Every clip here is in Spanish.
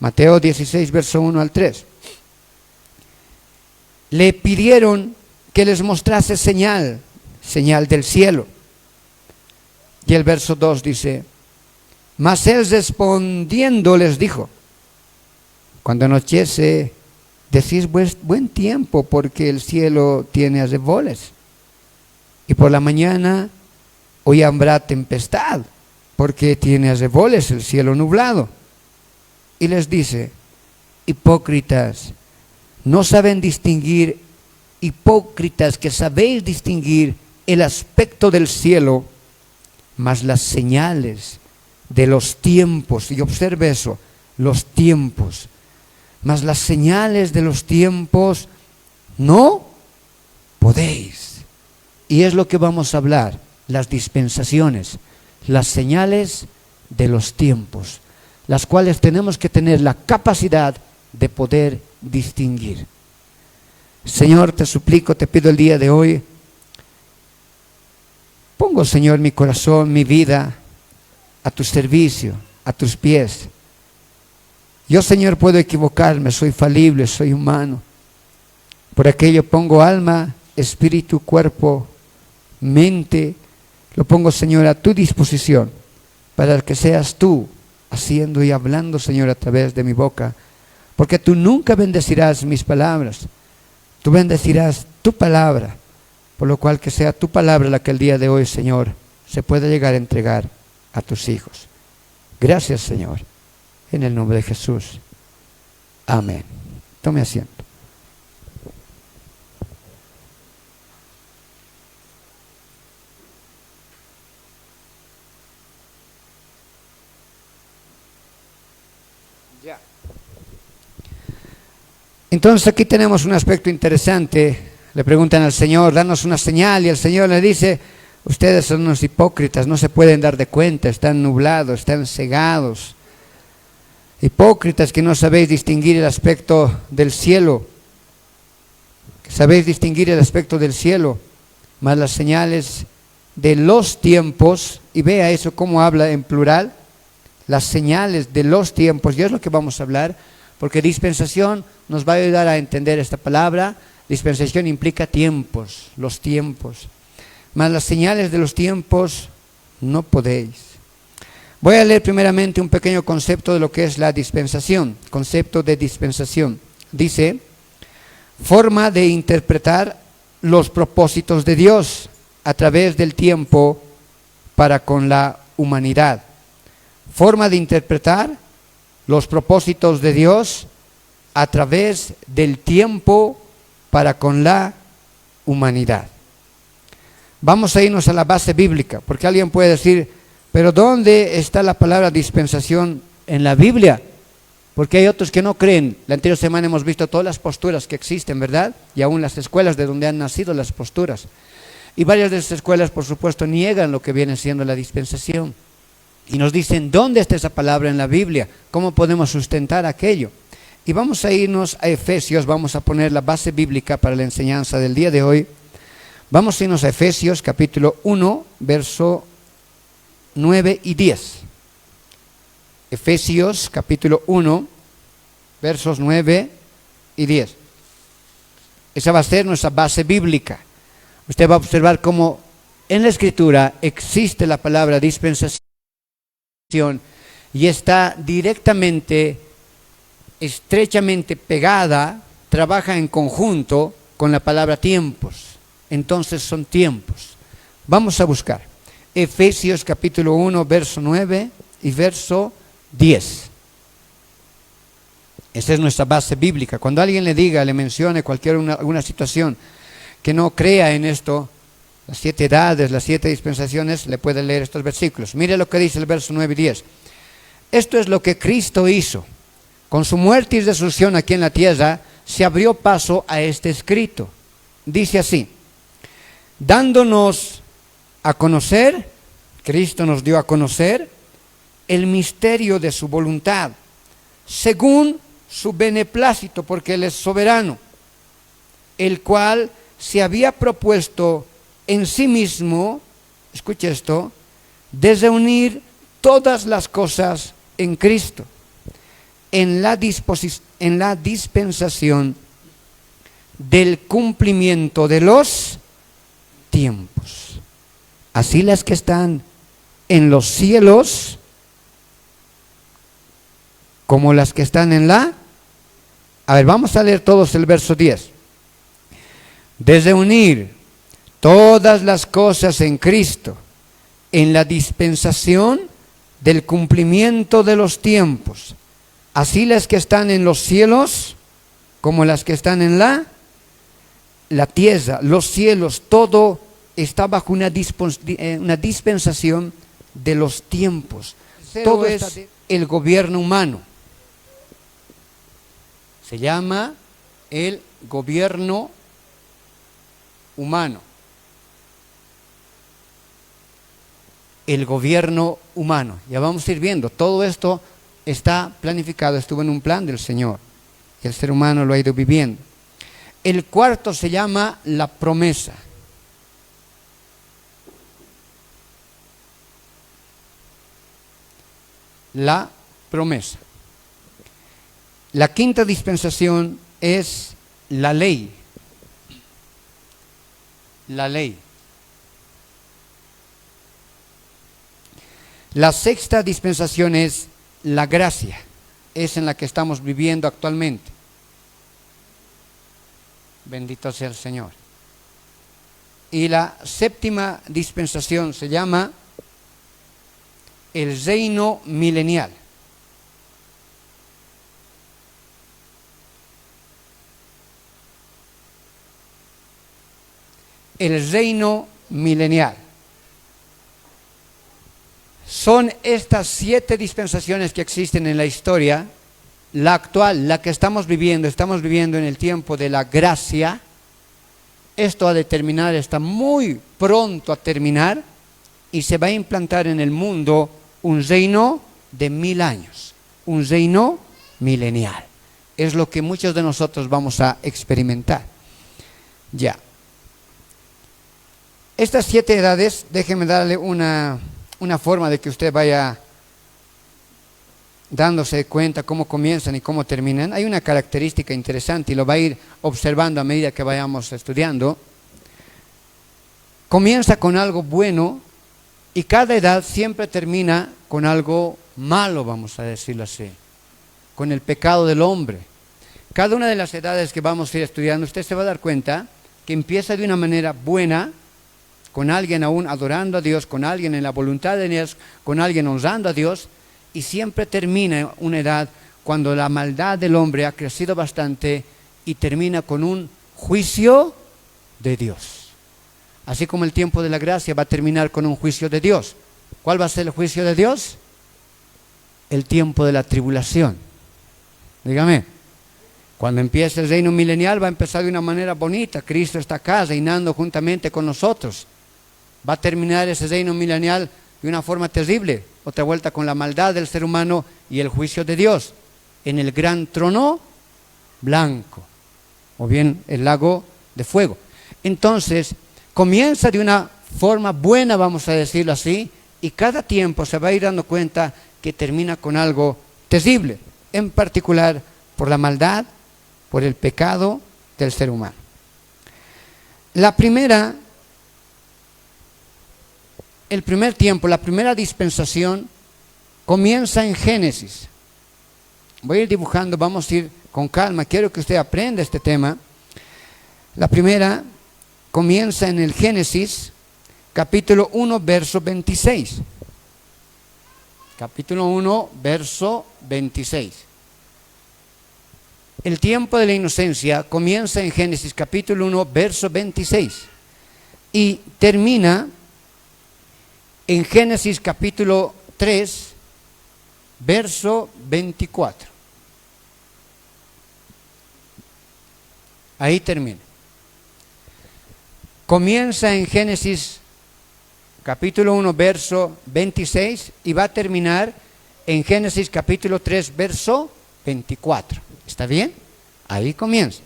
Mateo 16, verso 1 al 3. Le pidieron que les mostrase señal del cielo. Y el verso 2 dice: mas él respondiendo les dijo: cuando anochece, decís buen tiempo, porque el cielo tiene arreboles. Y por la mañana hoy habrá tempestad, porque tiene arreboles el cielo nublado. Y les dice: hipócritas, no saben distinguir, hipócritas que sabéis distinguir el aspecto del cielo, mas las señales de los tiempos, y observe eso, los tiempos, mas las señales de los tiempos no podéis. Y es lo que vamos a hablar, las dispensaciones, las señales de los tiempos, las cuales tenemos que tener la capacidad de poder distinguir. Señor, te suplico, te pido el día de hoy, pongo, Señor, mi corazón, mi vida a tu servicio, a tus pies. Yo, Señor, puedo equivocarme, soy falible, soy humano. Por aquello pongo alma, espíritu, cuerpo, mente, lo pongo, Señor, a tu disposición, para que seas tú haciendo y hablando, Señor, a través de mi boca, porque tú nunca bendecirás mis palabras, tú bendecirás tu palabra, por lo cual que sea tu palabra la que el día de hoy, Señor, se pueda llegar a entregar a tus hijos. Gracias, Señor, en el nombre de Jesús. Amén. Tome asiento. Ya. Entonces aquí tenemos un aspecto interesante. Le preguntan al Señor: danos una señal, y el Señor le dice: ustedes son unos hipócritas, no se pueden dar de cuenta, están nublados, están cegados. Hipócritas que no sabéis distinguir el aspecto del cielo, que sabéis distinguir el aspecto del cielo, más las señales de los tiempos. Y vea eso cómo habla en plural, las señales de los tiempos, y es lo que vamos a hablar, porque dispensación nos va a ayudar a entender esta palabra. Dispensación implica tiempos, los tiempos. Mas las señales de los tiempos no podéis. Voy a leer primeramente un pequeño concepto de lo que es la dispensación. Concepto de dispensación. Dice: forma de interpretar los propósitos de Dios a través del tiempo para con la humanidad. Forma de interpretar los propósitos de Dios a través del tiempo para con la humanidad. Vamos a irnos a la base bíblica, porque alguien puede decir: pero ¿dónde está la palabra dispensación en la Biblia? Porque hay otros que no creen. La anterior semana hemos visto todas las posturas que existen, ¿verdad? Y aún las escuelas de donde han nacido las posturas. Y varias de esas escuelas, por supuesto, niegan lo que viene siendo la dispensación. Y nos dicen: ¿dónde está esa palabra en la Biblia? ¿Cómo podemos sustentar aquello? Y vamos a irnos a Efesios, vamos a poner la base bíblica para la enseñanza del día de hoy. Vamos a irnos a Efesios capítulo 1, verso 9 y 10. Efesios capítulo 1, versos 9 y 10. Esa va a ser nuestra base bíblica. Usted va a observar cómo en la Escritura existe la palabra dispensación y está directamente, estrechamente pegada, trabaja en conjunto con la palabra tiempos. Entonces son tiempos. Vamos a buscar Efesios capítulo 1, verso 9 y verso 10. Esa es nuestra base bíblica. Cuando alguien le diga, le mencione alguna situación que no crea en esto, las 7 edades, las 7 dispensaciones, le puede leer estos versículos. Mire lo que dice el verso 9 y 10. Esto es lo que Cristo hizo. Con su muerte y resurrección aquí en la tierra, se abrió paso a este escrito. Dice así: dándonos a conocer, Cristo nos dio a conocer el misterio de su voluntad, según su beneplácito, porque Él es soberano, el cual se había propuesto en sí mismo, escuche esto, de reunir todas las cosas en Cristo, en la dispensación del cumplimiento de los tiempos. Así las que están en los cielos como las que están en la... A ver, vamos a leer todos el verso 10. Desde unir todas las cosas en Cristo, en la dispensación del cumplimiento de los tiempos, así las que están en los cielos como las que están en la tierra, los cielos, todo está bajo una dispensación de los tiempos. Todo es el gobierno humano. Se llama el gobierno humano. El gobierno humano. Ya vamos a ir viendo. Todo esto está planificado, estuvo en un plan del Señor. El ser humano lo ha ido viviendo. El cuarto se llama la promesa. La promesa. La quinta dispensación es la ley. La ley. La sexta dispensación es la gracia. Es en la que estamos viviendo actualmente. Bendito sea el Señor. Y la séptima dispensación se llama el reino milenial. El reino milenial. Son estas 7 dispensaciones que existen en la historia. La actual, la que estamos viviendo en el tiempo de la gracia. Esto ha de terminar, está muy pronto a terminar, y se va a implantar en el mundo un reino de 1000 años, un reino milenial. Es lo que muchos de nosotros vamos a experimentar. Ya. Estas 7 edades, déjenme darle una forma de que usted vaya dándose cuenta cómo comienzan y cómo terminan. Hay una característica interesante y lo va a ir observando a medida que vayamos estudiando. Comienza con algo bueno y cada edad siempre termina con algo malo, vamos a decirlo así, con el pecado del hombre. Cada una de las edades que vamos a ir estudiando, usted se va a dar cuenta que empieza de una manera buena, con alguien aún adorando a Dios, con alguien en la voluntad de Dios, con alguien honrando a Dios, y siempre termina una edad cuando la maldad del hombre ha crecido bastante y termina con un juicio de Dios. Así como el tiempo de la gracia va a terminar con un juicio de Dios. ¿Cuál va a ser el juicio de Dios? El tiempo de la tribulación. Dígame. Cuando empiece el reino milenial va a empezar de una manera bonita. Cristo está acá reinando juntamente con nosotros. Va a terminar ese reino milenial de una forma terrible. Otra vuelta con la maldad del ser humano y el juicio de Dios en el gran trono blanco, o bien el lago de fuego. Entonces, comienza de una forma buena, vamos a decirlo así, y cada tiempo se va a ir dando cuenta que termina con algo terrible, en particular por la maldad, por el pecado del ser humano. El primer tiempo, la primera dispensación, comienza en Génesis. Voy a ir dibujando, vamos a ir con calma, quiero que usted aprenda este tema. La primera comienza en el Génesis, capítulo 1, verso 26. Capítulo 1, verso 26. El tiempo de la inocencia comienza en Génesis, capítulo 1, verso 26. Y termina en Génesis capítulo 3, verso 24. Ahí termina. Comienza en Génesis capítulo 1, verso 26 y va a terminar en Génesis capítulo 3, verso 24. ¿Está bien? Ahí comienza.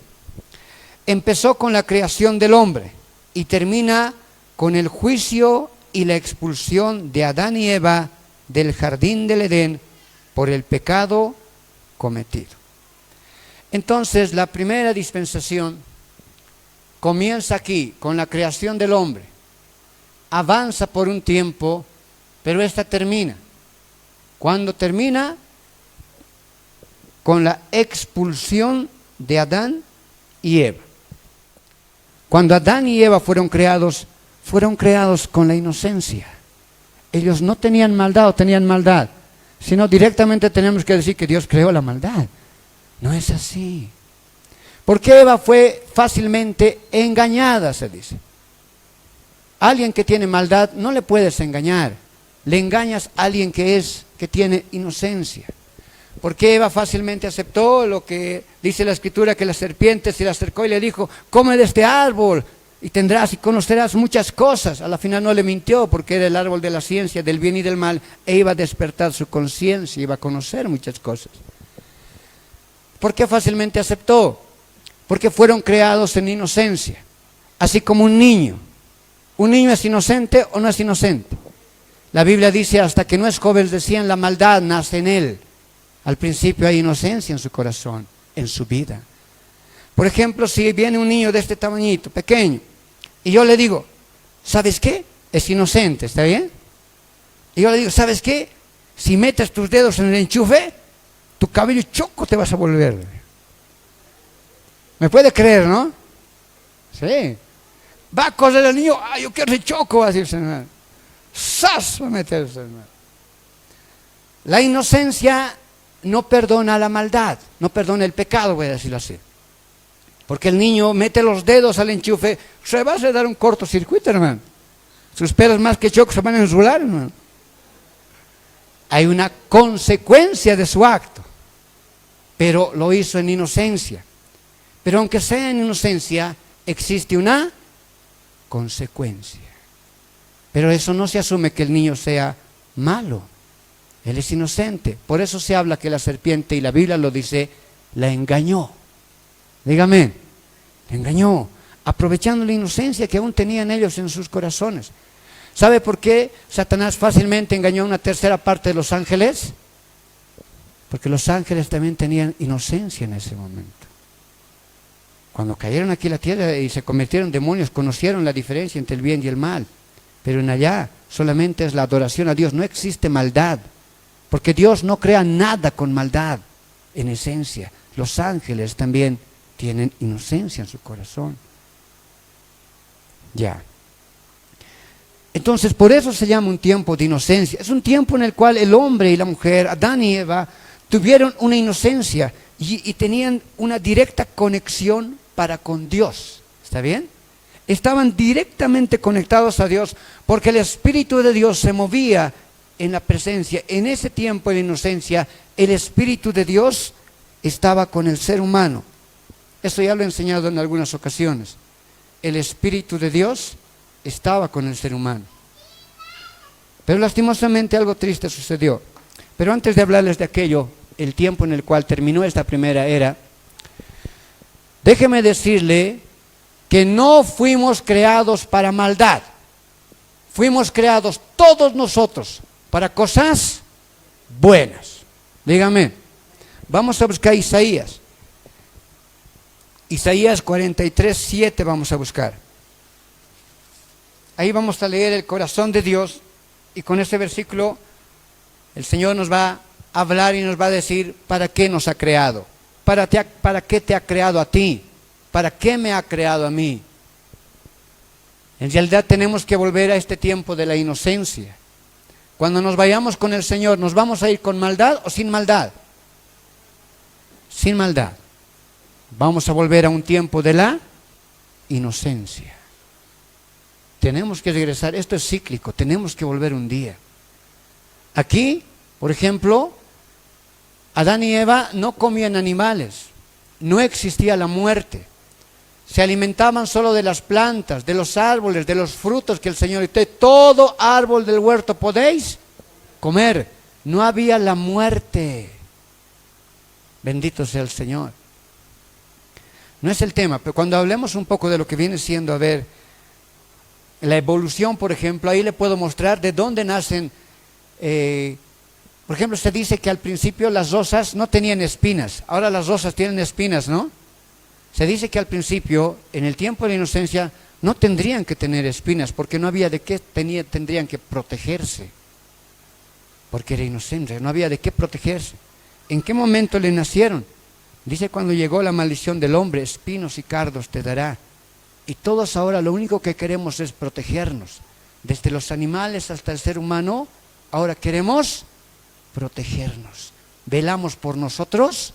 Empezó con la creación del hombre y termina con el juicio y la expulsión de Adán y Eva del jardín del Edén por el pecado cometido. Entonces, la primera dispensación comienza aquí, con la creación del hombre. Avanza por un tiempo, pero esta termina. ¿Cuándo termina? Con la expulsión de Adán y Eva. Cuando Adán y Eva fueron creados con la inocencia. Ellos no tenían maldad o tenían maldad, sino directamente tenemos que decir que Dios creó la maldad. No es así. Porque Eva fue fácilmente engañada, se dice. Alguien que tiene maldad no le puedes engañar. Le engañas a alguien que tiene inocencia. Porque Eva fácilmente aceptó lo que dice la Escritura, que la serpiente se le acercó y le dijo: come de este árbol y tendrás y conocerás muchas cosas. A la final no le mintió, porque era el árbol de la ciencia del bien y del mal, e iba a despertar su conciencia, iba a conocer muchas cosas. ¿Por qué fácilmente aceptó? Porque fueron creados en inocencia, así como un niño. ¿Un niño es inocente o no es inocente? La Biblia dice: hasta que no es joven recién, la maldad nace en él. Al principio hay inocencia en su corazón, en su vida. Por ejemplo, si viene un niño de este tamañito, pequeño, y yo le digo: ¿sabes qué? Es inocente, ¿está bien? Y yo le digo: ¿sabes qué? Si metes tus dedos en el enchufe, tu cabello choco te vas a volver. ¿Me puede creer, no? Sí. Va a correr el niño: ¡ay, yo quiero ese choco! Va a decirse, hermano. ¡Sas! Va a meterse, hermano. La inocencia no perdona la maldad, no perdona el pecado, voy a decirlo así. Porque el niño mete los dedos al enchufe, se va a dar un cortocircuito, hermano. Sus pelos más que chocos se van a enrular, hermano. Hay una consecuencia de su acto, pero lo hizo en inocencia. Pero aunque sea en inocencia, existe una consecuencia. Pero eso no se asume que el niño sea malo. Él es inocente. Por eso se habla que la serpiente, y la Biblia lo dice, la engañó. Dígame, la engañó, aprovechando la inocencia que aún tenían ellos en sus corazones. ¿Sabe por qué Satanás fácilmente engañó a una tercera parte de los ángeles? Porque los ángeles también tenían inocencia en ese momento. Cuando cayeron aquí a la tierra y se convirtieron en demonios, conocieron la diferencia entre el bien y el mal. Pero en allá solamente es la adoración a Dios, no existe maldad. Porque Dios no crea nada con maldad, en esencia. Los ángeles también tienen inocencia en su corazón. Ya. Entonces, por eso se llama un tiempo de inocencia. Es un tiempo en el cual el hombre y la mujer, Adán y Eva, tuvieron una inocencia y tenían una directa conexión para con Dios. ¿Está bien? Estaban directamente conectados a Dios porque el Espíritu de Dios se movía en la presencia. En ese tiempo de inocencia, el Espíritu de Dios estaba con el ser humano. Eso ya lo he enseñado en algunas ocasiones. El Espíritu de Dios estaba con el ser humano. Pero lastimosamente algo triste sucedió. Pero antes de hablarles de aquello, el tiempo en el cual terminó esta primera era, déjeme decirle que no fuimos creados para maldad. Fuimos creados todos nosotros para cosas buenas. Dígame. Vamos a buscar Isaías. Isaías 43:7 vamos a buscar. Ahí vamos a leer el corazón de Dios, y con ese versículo el Señor nos va a hablar y nos va a decir para qué nos ha creado. ¿Para qué te ha creado a ti? ¿Para qué me ha creado a mí? En realidad tenemos que volver a este tiempo de la inocencia. Cuando nos vayamos con el Señor, ¿nos vamos a ir con maldad o sin maldad? Sin maldad. Vamos a volver a un tiempo de la inocencia. Tenemos que regresar, esto es cíclico, tenemos que volver un día. Aquí, por ejemplo, Adán y Eva no comían animales, no existía la muerte. Se alimentaban solo de las plantas, de los árboles, de los frutos que el Señor dice: todo árbol del huerto podéis comer. No había la muerte. Bendito sea el Señor. No es el tema, pero cuando hablemos un poco de lo que viene siendo, a ver, la evolución, por ejemplo, ahí le puedo mostrar de dónde nacen Por ejemplo, se dice que al principio las rosas no tenían espinas. Ahora las rosas tienen espinas, ¿no? Se dice que al principio, en el tiempo de la inocencia, no tendrían que tener espinas, porque no había de qué tendrían que protegerse. Porque era inocente, no había de qué protegerse. ¿En qué momento le nacieron? Dice, cuando llegó la maldición del hombre, espinos y cardos te dará. Y todos ahora lo único que queremos es protegernos. Desde los animales hasta el ser humano, ahora queremos protegernos. Velamos por nosotros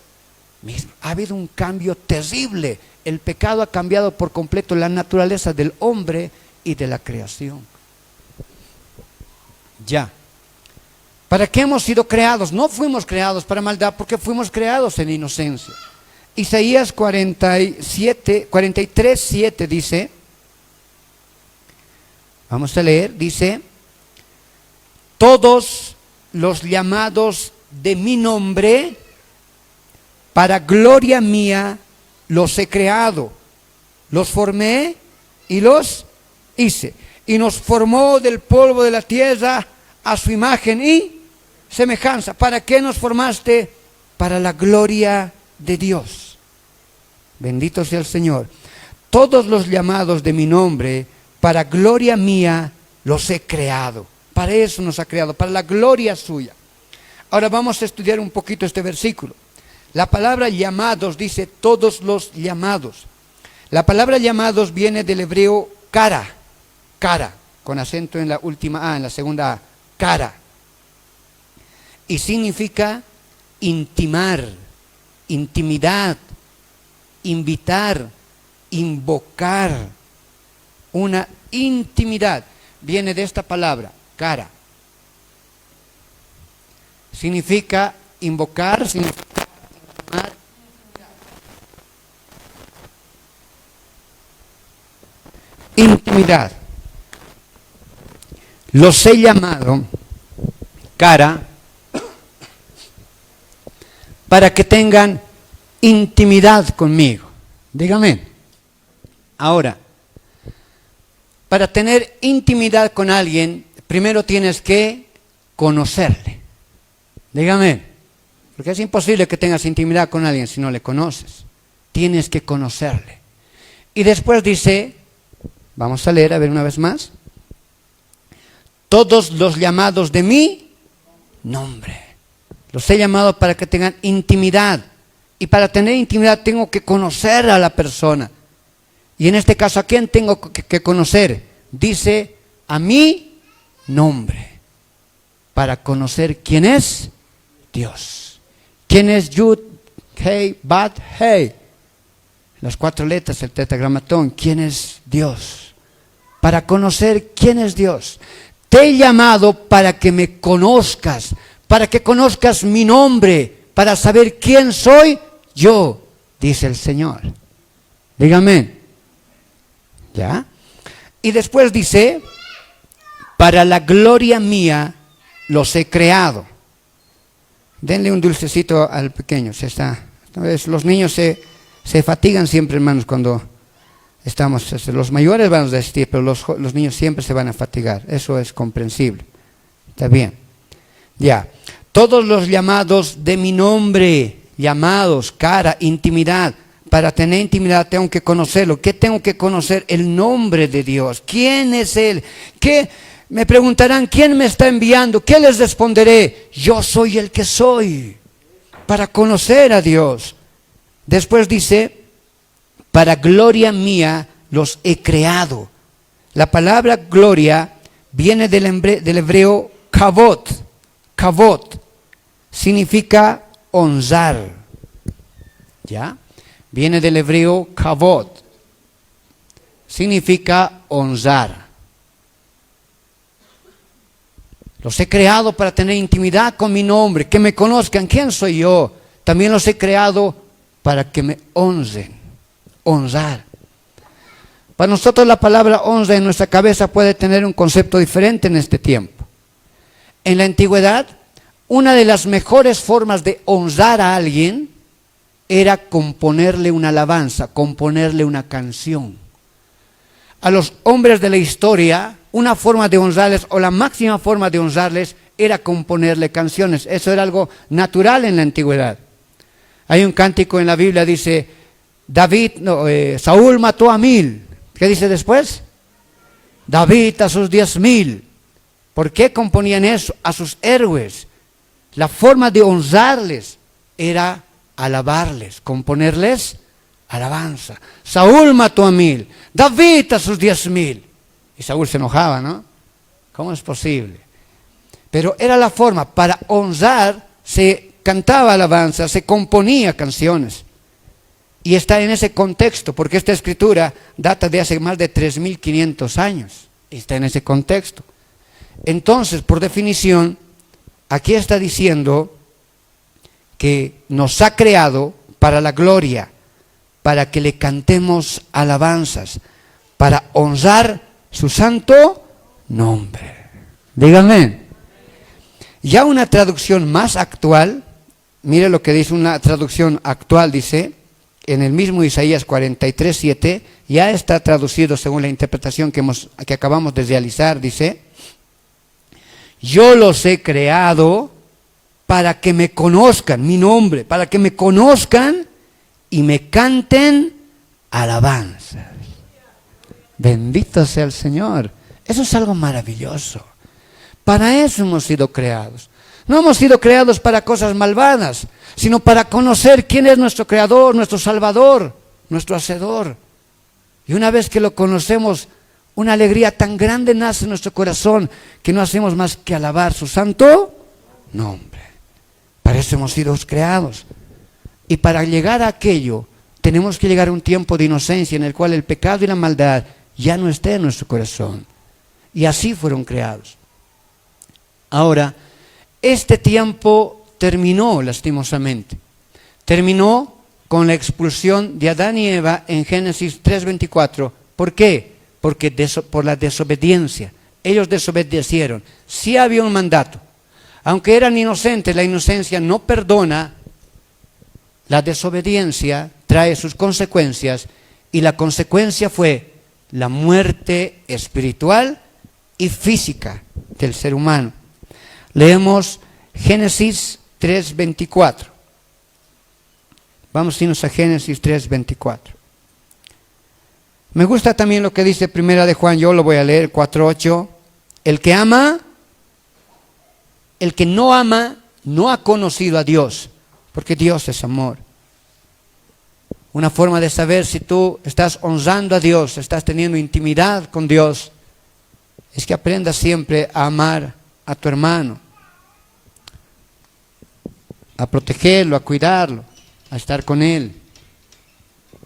mismos. Ha habido un cambio terrible. El pecado ha cambiado por completo la naturaleza del hombre y de la creación. Ya. ¿Para qué hemos sido creados? No fuimos creados para maldad, porque fuimos creados en inocencia. Isaías 43:7 dice, vamos a leer, dice, todos los llamados de mi nombre, para gloria mía los he creado, los formé y los hice. Y nos formó del polvo de la tierra a su imagen y semejanza. ¿Para qué nos formaste? Para la gloria de Dios. Bendito sea el Señor. Todos los llamados de mi nombre, para gloria mía los he creado. Para eso nos ha creado, para la gloria suya. Ahora vamos a estudiar un poquito este versículo. La palabra llamados dice todos los llamados. La palabra llamados viene del hebreo cara, con acento en la última A, en la segunda A, cara. Y significa intimar, intimidad, invitar, invocar. Una intimidad viene de esta palabra, cara. Significa invocar, significa intimar. Intimidad. Los he llamado cara para que tengan intimidad conmigo. Dígame. Ahora, para tener intimidad con alguien, primero tienes que conocerle. Dígame. Porque es imposible que tengas intimidad con alguien si no le conoces. Tienes que conocerle. Y después dice, vamos a leer a ver una vez más. Todos los llamados de mi nombre. Los he llamado para que tengan intimidad. Y para tener intimidad tengo que conocer a la persona. Y en este caso, ¿a quién tengo que conocer? Dice, a mi nombre. Para conocer quién es Dios. ¿Quién es Yud, Hei, Bat, Hei? Las 4 letras, el tetragramatón. ¿Quién es Dios? Para conocer quién es Dios. Te he llamado para que me conozcas, para que conozcas mi nombre, para saber quién soy yo, dice el Señor. Dígame. ¿Ya? Y después dice, para la gloria mía los he creado. Denle un dulcecito al pequeño. Los niños se fatigan siempre, hermanos, cuando estamos. Los mayores van a resistir, pero los niños siempre se van a fatigar. Eso es comprensible. Está bien. Ya. Todos los llamados de mi nombre, llamados, cara, intimidad. Para tener intimidad tengo que conocerlo. ¿Qué tengo que conocer? El nombre de Dios. ¿Quién es Él? ¿Qué? Me preguntarán, ¿quién me está enviando? ¿Qué les responderé? Yo soy el que soy. Para conocer a Dios. Después dice, para gloria mía los he creado. La palabra gloria viene del hebreo kavod. Kavod significa honrar. ¿Ya? Viene del hebreo kavod. Significa honrar. Los he creado para tener intimidad con mi nombre, que me conozcan quién soy yo. También los he creado para que me honren. Honrar. Para nosotros la palabra honra en nuestra cabeza puede tener un concepto diferente en este tiempo. En la antigüedad, una de las mejores formas de honrar a alguien era componerle una alabanza, componerle una canción. A los hombres de la historia, una forma de honrarles, o la máxima forma de honrarles, era componerle canciones. Eso era algo natural en la antigüedad. Hay un cántico en la Biblia, dice, Saúl mató a 1000. ¿Qué dice después? David a sus 10,000. ¿Por qué componían eso? A sus héroes. La forma de honrarles era alabarles, componerles alabanza. Saúl mató a 1000, David a sus 10,000. Y Saúl se enojaba, ¿no? ¿Cómo es posible? Pero era la forma, para honrar se cantaba alabanza, se componía canciones. Y está en ese contexto, porque esta escritura data de hace más de 3,500 años. Está en ese contexto. Entonces, por definición, aquí está diciendo que nos ha creado para la gloria, para que le cantemos alabanzas, para honrar su santo nombre. Díganme. Ya una traducción más actual, mire lo que dice una traducción actual, dice, en el mismo Isaías 43:7, ya está traducido según la interpretación que acabamos de realizar, dice, yo los he creado para que me conozcan, mi nombre, para que me conozcan y me canten alabanzas. Bendito sea el Señor. Eso es algo maravilloso. Para eso hemos sido creados. No hemos sido creados para cosas malvadas, sino para conocer quién es nuestro Creador, nuestro Salvador, nuestro Hacedor. Y una vez que lo conocemos, una alegría tan grande nace en nuestro corazón que no hacemos más que alabar su santo nombre. Para eso hemos sido creados. Y para llegar a aquello, tenemos que llegar a un tiempo de inocencia en el cual el pecado y la maldad ya no esté en nuestro corazón. Y así fueron creados. Ahora, este tiempo terminó lastimosamente. Terminó con la expulsión de Adán y Eva en Génesis 3:24. ¿Por qué? Porque por la desobediencia. Ellos desobedecieron. Sí había un mandato. Aunque eran inocentes, la inocencia no perdona. La desobediencia trae sus consecuencias y la consecuencia fue la muerte espiritual y física del ser humano. Leemos Génesis 3:24. Vamos a irnos a Génesis 3:24. Me gusta también lo que dice Primera de Juan, yo lo voy a leer, 4:8. El que ama, el que no ama, no ha conocido a Dios, porque Dios es amor. Una forma de saber si tú estás honrando a Dios, estás teniendo intimidad con Dios, es que aprendas siempre a amar a tu hermano, a protegerlo, a cuidarlo, a estar con él.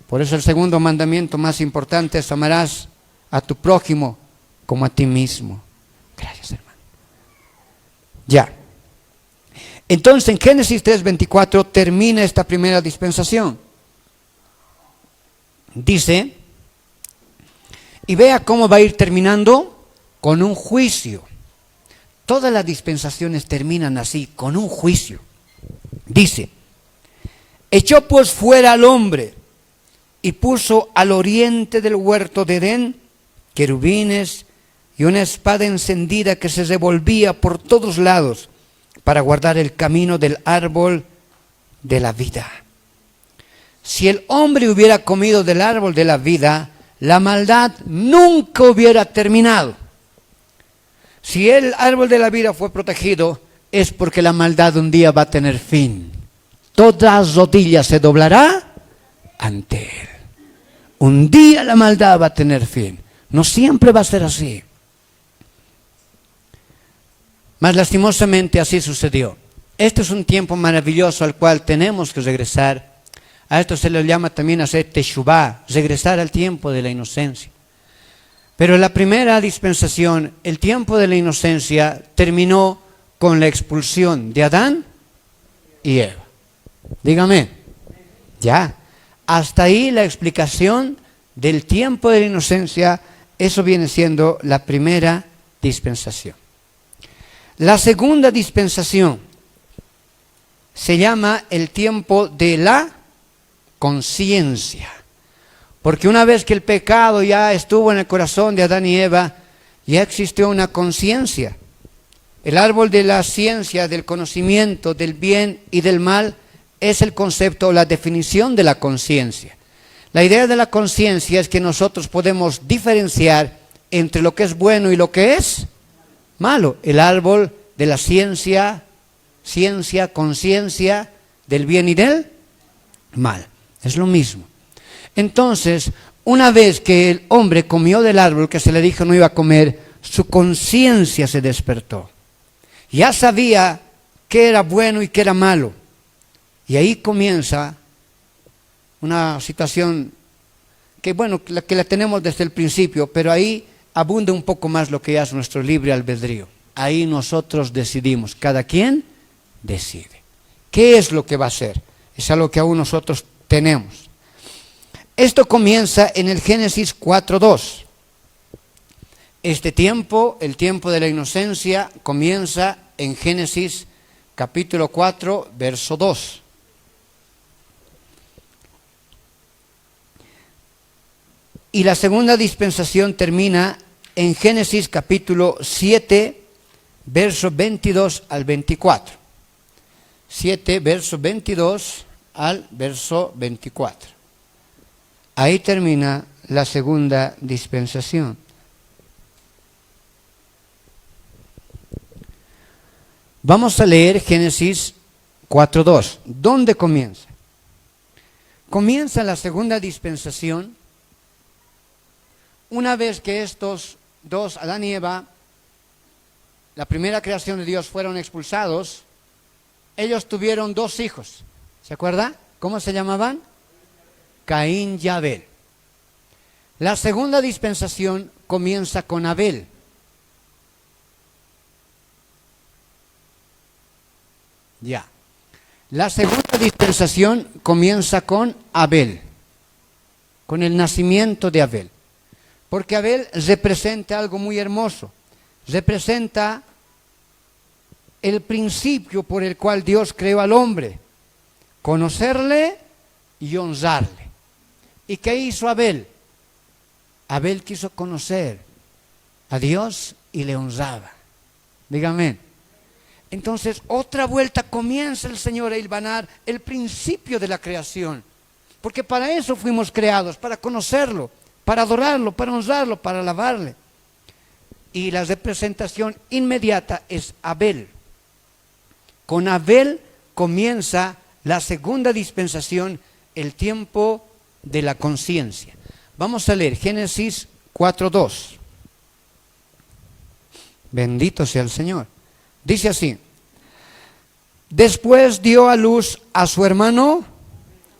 Por eso el segundo mandamiento más importante es amarás a tu prójimo como a ti mismo. Gracias, hermano. Ya. Entonces en Génesis 3:24 termina esta primera dispensación. Dice, y vea cómo va a ir terminando, con un juicio. Todas las dispensaciones terminan así, con un juicio. Dice, echó pues fuera al hombre y puso al oriente del huerto de Edén querubines y una espada encendida que se revolvía por todos lados para guardar el camino del árbol de la vida. Si el hombre hubiera comido del árbol de la vida, la maldad nunca hubiera terminado. Si el árbol de la vida fue protegido, es porque la maldad un día va a tener fin. Toda rodilla se doblará ante él. Un día la maldad va a tener fin. No siempre va a ser así. Mas lastimosamente así sucedió. Este es un tiempo maravilloso al cual tenemos que regresar. A esto se le llama también hacer teshuvá, regresar al tiempo de la inocencia. Pero la primera dispensación, el tiempo de la inocencia, terminó con la expulsión de Adán y Eva. Dígame, ya. Hasta ahí la explicación del tiempo de la inocencia, eso viene siendo la primera dispensación. La segunda dispensación se llama el tiempo de la conciencia. Porque una vez que el pecado ya estuvo en el corazón de Adán y Eva, ya existió una conciencia. El árbol de la ciencia, del conocimiento, del bien y del mal, es el concepto o la definición de la conciencia. La idea de la conciencia es que nosotros podemos diferenciar entre lo que es bueno y lo que es malo. El árbol de la ciencia, conciencia del bien y del mal. Es lo mismo. Entonces, una vez que el hombre comió del árbol que se le dijo no iba a comer, su conciencia se despertó. Ya sabía qué era bueno y qué era malo. Y ahí comienza una situación que, bueno, que la tenemos desde el principio, pero ahí abunda un poco más lo que ya es nuestro libre albedrío. Ahí nosotros decidimos, cada quien decide. ¿Qué es lo que va a hacer? Es algo que aún nosotros tenemos. Esto comienza en el Génesis 4:2. Este tiempo, el tiempo de la inocencia, comienza en Génesis capítulo 4, verso 2. Y la segunda dispensación termina en Génesis capítulo 7, verso 22 al 24. 7, verso 22 al verso 24. Ahí termina la segunda dispensación. Vamos a leer Génesis 4:2. ¿Dónde comienza? Comienza la segunda dispensación una vez que estos dos, Adán y Eva, la primera creación de Dios, fueron expulsados. Ellos tuvieron dos hijos. ¿Se acuerda? ¿Cómo se llamaban? Caín y Abel. La segunda dispensación comienza con Abel. Ya. La segunda dispensación comienza con Abel, con el nacimiento de Abel. Porque Abel representa algo muy hermoso. Representa el principio por el cual Dios creó al hombre. Conocerle y honrarle. ¿Y qué hizo Abel? Abel quiso conocer a Dios y le honraba. Dígame. Entonces, otra vuelta comienza el Señor a hilvanar el principio de la creación. Porque para eso fuimos creados, para conocerlo, para adorarlo, para honrarlo, para alabarle. Y la representación inmediata es Abel. Con Abel comienza la segunda dispensación, el tiempo de la conciencia. Vamos a leer Génesis 4:2. Bendito sea el Señor. Dice así: después dio a luz a su hermano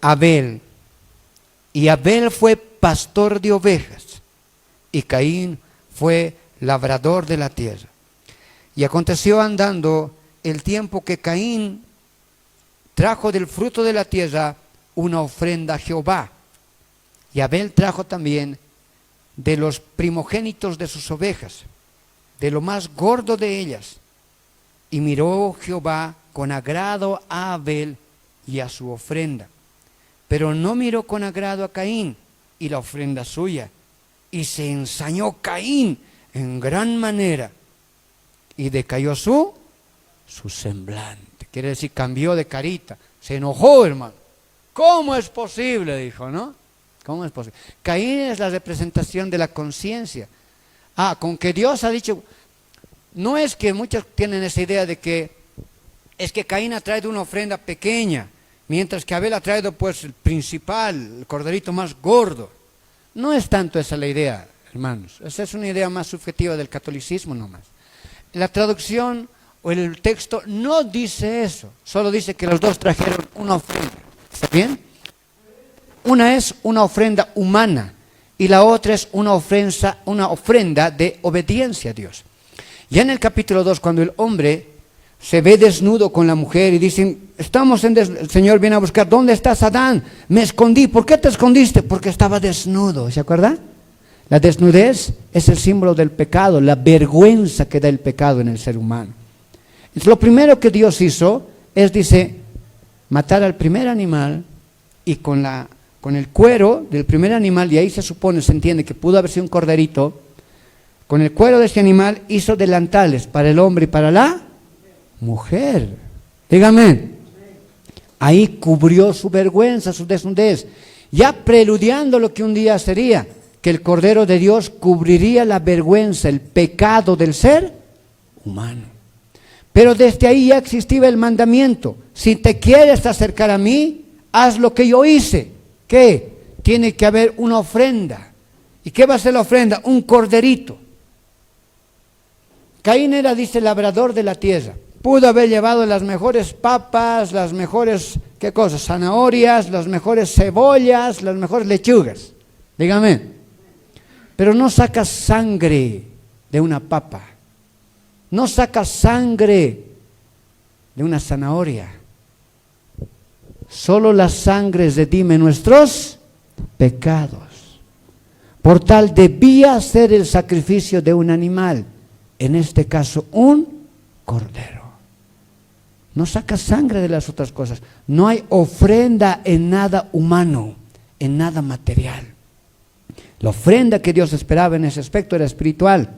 Abel, y Abel fue pastor de ovejas, y Caín fue labrador de la tierra. Y aconteció andando el tiempo que Caín trajo del fruto de la tierra una ofrenda a Jehová, y Abel trajo también de los primogénitos de sus ovejas, de lo más gordo de ellas. Y miró Jehová con agrado a Abel y a su ofrenda, pero no miró con agrado a Caín y la ofrenda suya. Y se ensañó Caín en gran manera, y decayó su semblante. Quiere decir, cambió de carita, se enojó, hermano. ¿Cómo es posible? Dijo, ¿no? ¿Cómo es posible? Caín es la representación de la conciencia. Con que Dios ha dicho. No es que muchos tienen esa idea de que es que Caín ha traído una ofrenda pequeña, mientras que Abel ha traído pues el principal, el corderito más gordo. No es tanto esa la idea, hermanos. Esa es una idea más subjetiva del catolicismo nomás. La traducción o el texto no dice eso, solo dice que los dos trajeron una ofrenda. ¿Está bien? Una es una ofrenda humana y la otra es una ofrenda de obediencia a Dios. Ya en el capítulo 2, cuando el hombre se ve desnudo con la mujer y dicen, el Señor viene a buscar, ¿dónde estás, Adán? Me escondí. ¿Por qué te escondiste? Porque estaba desnudo. ¿Se acuerda? La desnudez es el símbolo del pecado, la vergüenza que da el pecado en el ser humano. Entonces, lo primero que Dios hizo es, dice, matar al primer animal y con el cuero del primer animal, y ahí se entiende que pudo haber sido un corderito, Con el cuero de ese animal hizo delantales para el hombre y para la mujer. Dígame. Ahí cubrió su vergüenza, su desnudez, ya preludiando lo que un día sería, que el Cordero de Dios cubriría la vergüenza, el pecado del ser humano. Pero desde ahí ya existía el mandamiento: si te quieres acercar a mí, haz lo que yo hice. ¿Qué? Tiene que haber una ofrenda. ¿Y qué va a ser la ofrenda? Un corderito. Caín era, dice, labrador de la tierra. Pudo haber llevado las mejores papas, las mejores, ¿qué cosas? Zanahorias, las mejores cebollas, las mejores lechugas. Dígame. Pero no saca sangre de una papa. No saca sangre de una zanahoria. Solo la sangre redime nuestros pecados. Por tal debía ser el sacrificio de un animal, en este caso un cordero. No saca sangre de las otras cosas. No hay ofrenda en nada humano, en nada material. La ofrenda que Dios esperaba en ese aspecto era espiritual,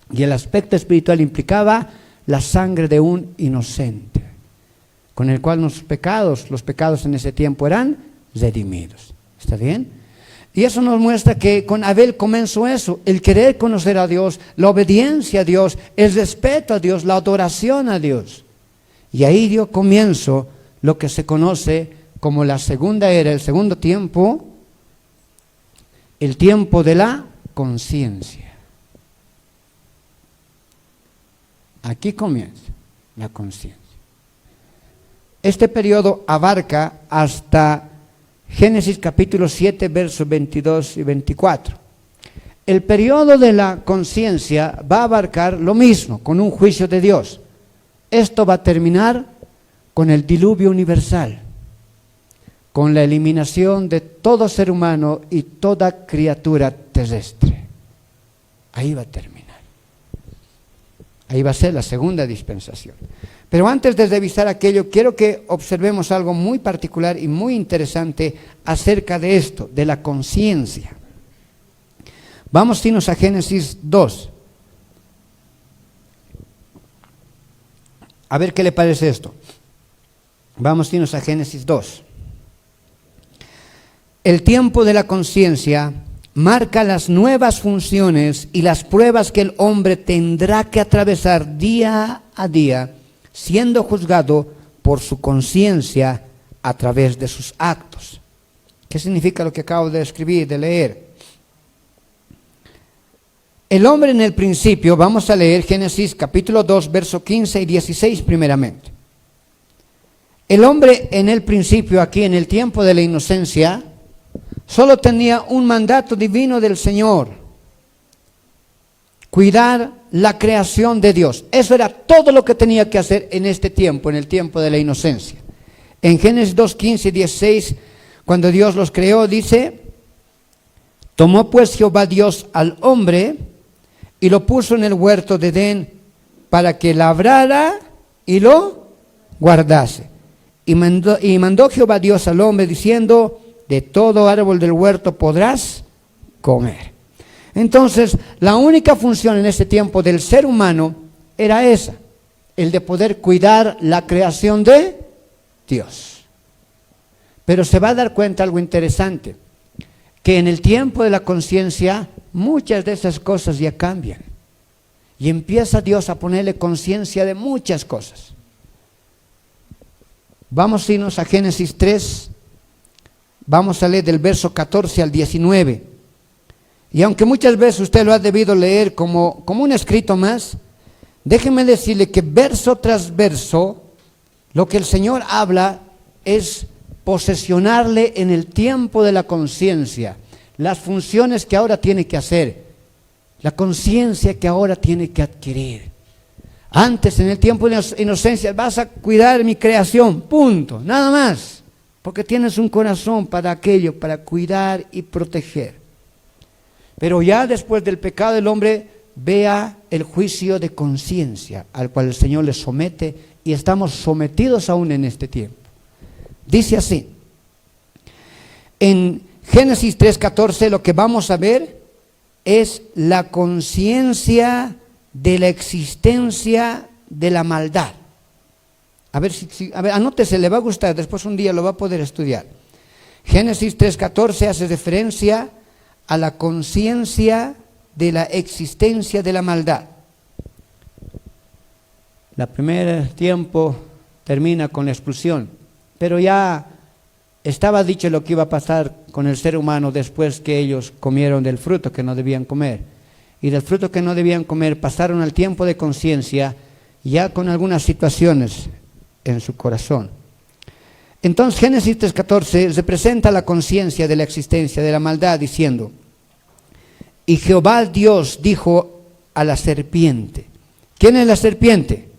y el aspecto espiritual implicaba la sangre de un inocente, con el cual los pecados en ese tiempo eran redimidos. ¿Está bien? Y eso nos muestra que con Abel comenzó eso: el querer conocer a Dios, la obediencia a Dios, el respeto a Dios, la adoración a Dios. Y ahí dio comienzo lo que se conoce como la segunda era, el segundo tiempo, el tiempo de la conciencia. Aquí comienza la conciencia. Este periodo abarca hasta Génesis capítulo 7, versos 22 y 24. El periodo de la conciencia va a abarcar lo mismo, con un juicio de Dios. Esto va a terminar con el diluvio universal, con la eliminación de todo ser humano y toda criatura terrestre. Ahí va a terminar. Ahí va a ser la segunda dispensación. Pero antes de revisar aquello, quiero que observemos algo muy particular y muy interesante acerca de esto, de la conciencia. Vamos a irnos a Génesis 2. A ver qué le parece esto. Vamos a irnos a Génesis 2. El tiempo de la conciencia marca las nuevas funciones y las pruebas que el hombre tendrá que atravesar día a día, siendo juzgado por su conciencia a través de sus actos. ¿Qué significa lo que acabo de escribir, de leer? El hombre en el principio, vamos a leer Génesis capítulo 2, verso 15 y 16 primeramente. El hombre en el principio, aquí en el tiempo de la inocencia, solo tenía un mandato divino del Señor: cuidar la creación de Dios. Eso era todo lo que tenía que hacer en este tiempo, en el tiempo de la inocencia. En Génesis 2, 15 y 16, cuando Dios los creó, dice: tomó pues Jehová Dios al hombre y lo puso en el huerto de Edén para que labrara y lo guardase. Y mandó Jehová Dios al hombre diciendo: de todo árbol del huerto podrás comer. Entonces, la única función en ese tiempo del ser humano era esa, el de poder cuidar la creación de Dios. Pero se va a dar cuenta algo interesante, que en el tiempo de la conciencia muchas de esas cosas ya cambian. Y empieza Dios a ponerle conciencia de muchas cosas. Vamos a irnos a Génesis 3, vamos a leer del verso 14 al 19. Y aunque muchas veces usted lo ha debido leer como un escrito más, déjeme decirle que verso tras verso, lo que el Señor habla es posesionarle en el tiempo de la conciencia las funciones que ahora tiene que hacer, la conciencia que ahora tiene que adquirir. Antes, en el tiempo de la inocencia, vas a cuidar mi creación, punto, nada más, porque tienes un corazón para aquello, para cuidar y proteger. Pero ya después del pecado del hombre, vea el juicio de conciencia al cual el Señor le somete, y estamos sometidos aún en este tiempo. Dice así, en Génesis 3:14, lo que vamos a ver es la conciencia de la existencia de la maldad. A ver, anótese, le va a gustar, después un día lo va a poder estudiar. Génesis 3:14 hace referencia a la conciencia de la existencia de la maldad. El primer tiempo termina con la expulsión, pero ya estaba dicho lo que iba a pasar con el ser humano después que ellos comieron del fruto que no debían comer. Y del fruto que no debían comer pasaron al tiempo de conciencia, ya con algunas situaciones en su corazón. Entonces Génesis 3:14 representa la conciencia de la existencia de la maldad, diciendo: y Jehová Dios dijo a la serpiente. ¿Quién es la serpiente?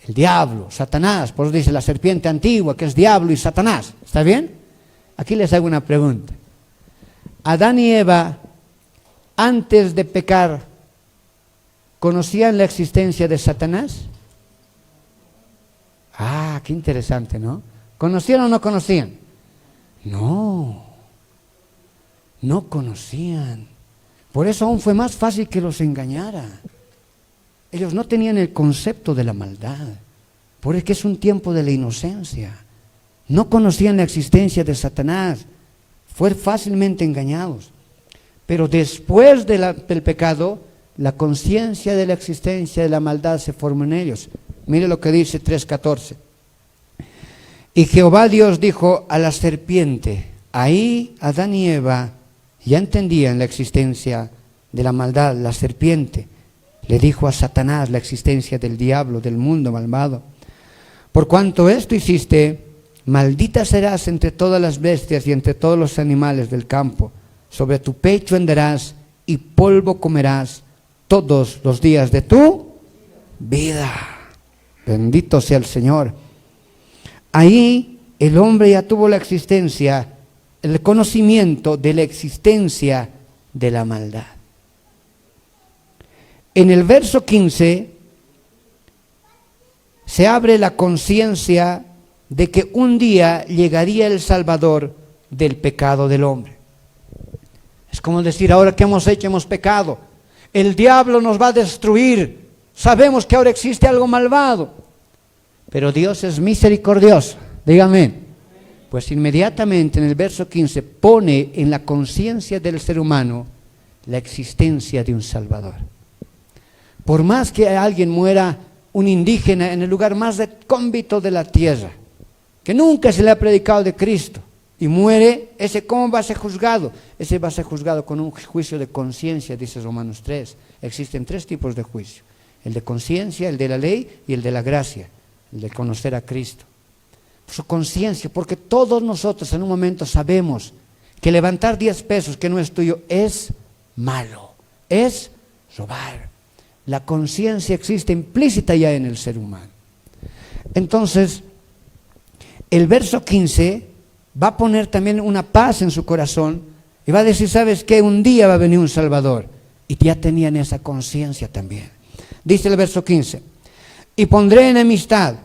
El diablo, Satanás. Por eso dice la serpiente antigua, que es diablo y Satanás. ¿Está bien? Aquí les hago una pregunta. Adán y Eva, antes de pecar, ¿conocían la existencia de Satanás? Ah, qué interesante, ¿no? ¿Conocían o no conocían? No conocían. Por eso aún fue más fácil que los engañara. Ellos no tenían el concepto de la maldad, porque es un tiempo de la inocencia. No conocían la existencia de Satanás, fueron fácilmente engañados. Pero después del pecado, la conciencia de la existencia de la maldad se formó en ellos. Mire lo que dice 3:14. Y Jehová Dios dijo a la serpiente. Ahí Adán y Eva ya entendían la existencia de la maldad. La serpiente le dijo a Satanás la existencia del diablo, del mundo malvado. Por cuanto esto hiciste, maldita serás entre todas las bestias y entre todos los animales del campo. Sobre tu pecho andarás y polvo comerás todos los días de tu vida. Bendito sea el Señor. Ahí el hombre ya tuvo la existencia, el conocimiento de la existencia de la maldad. En el verso 15 se abre la conciencia de que un día llegaría el Salvador del pecado del hombre. Es como decir, ahora que hemos hecho, hemos pecado. El diablo nos va a destruir. Sabemos que ahora existe algo malvado. Pero Dios es misericordioso. Dígame. Pues inmediatamente en el verso 15 pone en la conciencia del ser humano la existencia de un Salvador. Por más que alguien muera, un indígena en el lugar más recóndito de la tierra, que nunca se le ha predicado de Cristo, y muere, ese ¿cómo va a ser juzgado? Ese va a ser juzgado con un juicio de conciencia, dice Romanos 3. Existen 3 tipos de juicio: el de conciencia, el de la ley y el de la gracia, el de conocer a Cristo. Su conciencia, porque todos nosotros en un momento sabemos que levantar 10 pesos que no es tuyo es malo, es robar. La conciencia existe implícita ya en el ser humano. Entonces, el verso 15 va a poner también una paz en su corazón y va a decir, ¿sabes qué? Un día va a venir un Salvador. Y ya tenían esa conciencia también. Dice el verso 15, y pondré enemistad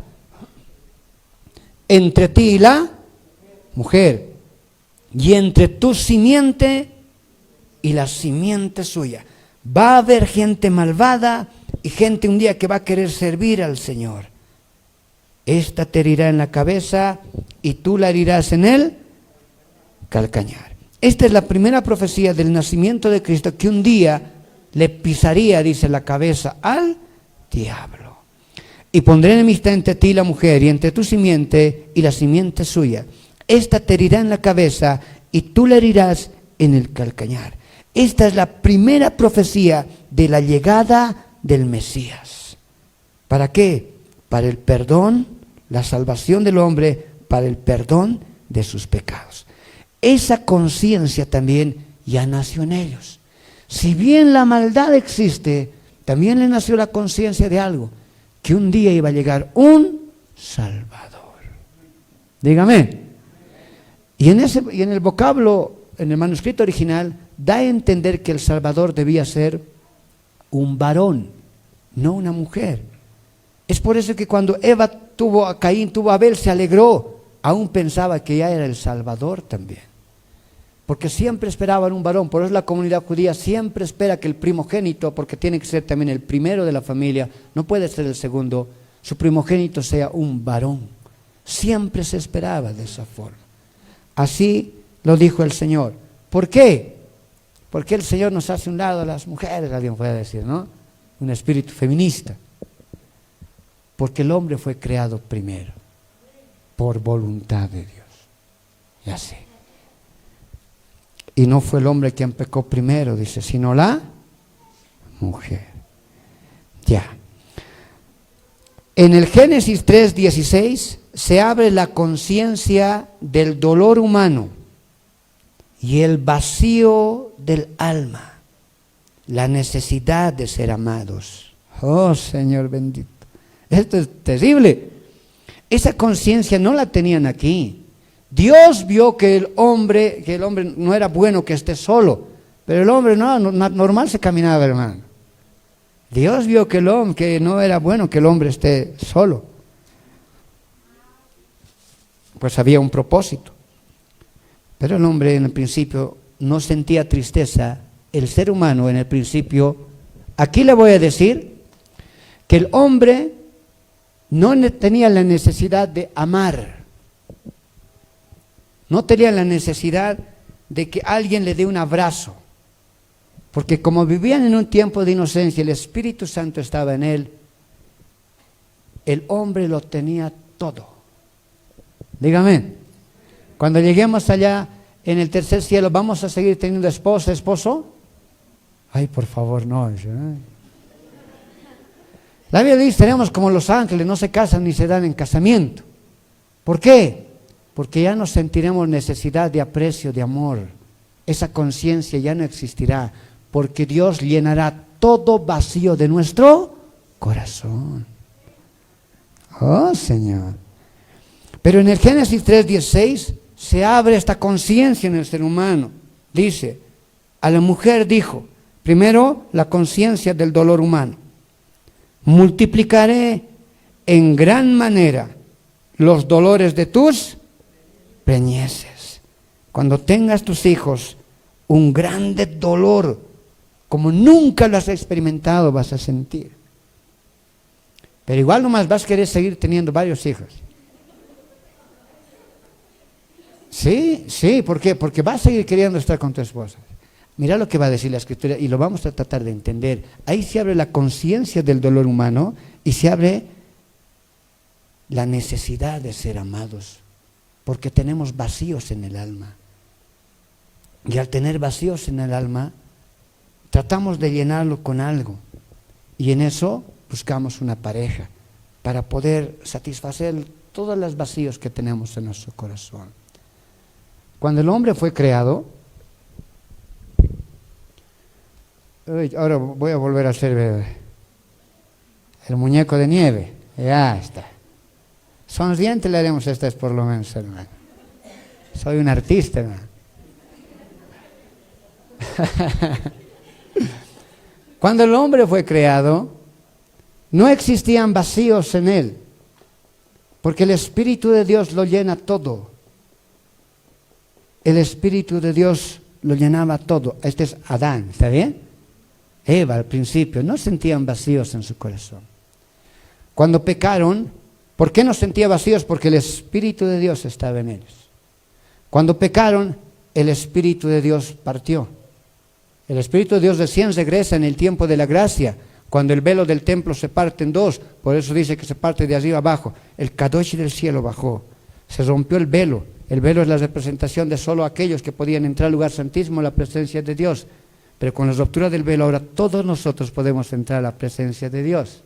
entre ti y la mujer, y entre tu simiente y la simiente suya. Va a haber gente malvada y gente un día que va a querer servir al Señor. Esta te herirá en la cabeza y tú la herirás en el calcañar. Esta es la primera profecía del nacimiento de Cristo, que un día le pisaría, dice, la cabeza al diablo. Y pondré enemistad entre ti y la mujer, y entre tu simiente y la simiente suya. Esta te herirá en la cabeza y tú la herirás en el calcañar. Esta es la primera profecía de la llegada del Mesías. ¿Para qué? Para el perdón, la salvación del hombre, para el perdón de sus pecados. Esa conciencia también ya nació en ellos. Si bien la maldad existe, también le nació la conciencia de algo, que un día iba a llegar un Salvador. Dígame. Y en el vocablo, en el manuscrito original, da a entender que el Salvador debía ser un varón, no una mujer. Es por eso que cuando Eva tuvo a Caín, tuvo a Abel, se alegró. Aún pensaba que ya era el Salvador también. porque siempre esperaban un varón. Por eso la comunidad judía siempre espera que el primogénito, porque tiene que ser también el primero de la familia, no puede ser el segundo, su primogénito sea un varón. Siempre se esperaba de esa forma. Así lo dijo el Señor. ¿Por qué? Porque el Señor nos hace un lado a las mujeres, alguien puede decir, ¿no? Un espíritu feminista. Porque el hombre fue creado primero, por voluntad de Dios. Ya sé. Y no fue el hombre quien pecó primero, dice, sino la mujer. Ya. En el Génesis 3:16 se abre la conciencia del dolor humano y el vacío del alma, la necesidad de ser amados. Oh, Señor bendito. Esto es terrible. Esa conciencia no la tenían aquí. Dios vio que el hombre no era bueno que esté solo, pero el hombre normal se caminaba, hermano. Dios vio que no era bueno que el hombre esté solo. Pues había un propósito. Pero el hombre en el principio no sentía tristeza. El ser humano en el principio, aquí le voy a decir que el hombre no tenía la necesidad de amar. No tenía la necesidad de que alguien le dé un abrazo. Porque como vivían en un tiempo de inocencia, el Espíritu Santo estaba en él, el hombre lo tenía todo. Dígame, cuando lleguemos allá en el tercer cielo, ¿vamos a seguir teniendo esposa, esposo? Ay, por favor, no. La Biblia dice, tenemos como los ángeles, no se casan ni se dan en casamiento. ¿Por qué? Porque ya no sentiremos necesidad de aprecio, de amor. Esa conciencia ya no existirá, porque Dios llenará todo vacío de nuestro corazón. Oh, Señor. Pero en el Génesis 3:16 se abre esta conciencia en el ser humano. Dice, a la mujer dijo, primero la conciencia del dolor humano. Multiplicaré en gran manera los dolores de tus preñeces. Cuando tengas tus hijos, un grande dolor, como nunca lo has experimentado, vas a sentir. Pero igual nomás vas a querer seguir teniendo varios hijos. Sí, ¿por qué? Porque vas a seguir queriendo estar con tu esposa. Mira lo que va a decir la Escritura y lo vamos a tratar de entender. Ahí se abre la conciencia del dolor humano y se abre la necesidad de ser amados, porque tenemos vacíos en el alma. Y al tener vacíos en el alma, tratamos de llenarlo con algo. Y en eso buscamos una pareja para poder satisfacer todos los vacíos que tenemos en nuestro corazón. Cuando el hombre fue creado, ahora voy a volver a hacer el muñeco de nieve. Ya está. Sonriente le haremos esta vez por lo menos, hermano. Soy un artista, hermano. Cuando el hombre fue creado, no existían vacíos en él, porque el Espíritu de Dios lo llena todo. El Espíritu de Dios lo llenaba todo. Este es Adán, ¿está bien? Eva al principio no sentían vacíos en su corazón. Cuando pecaron, ¿por qué no sentía vacíos? Porque el Espíritu de Dios estaba en ellos. Cuando pecaron, el Espíritu de Dios partió. El Espíritu de Dios recién regresa en el tiempo de la gracia, cuando el velo del templo se parte en dos. Por eso dice que se parte de arriba abajo. El Kadosh del cielo bajó. Se rompió el velo. El velo es la representación de solo aquellos que podían entrar al lugar santísimo, la presencia de Dios. Pero con la ruptura del velo ahora todos nosotros podemos entrar a la presencia de Dios.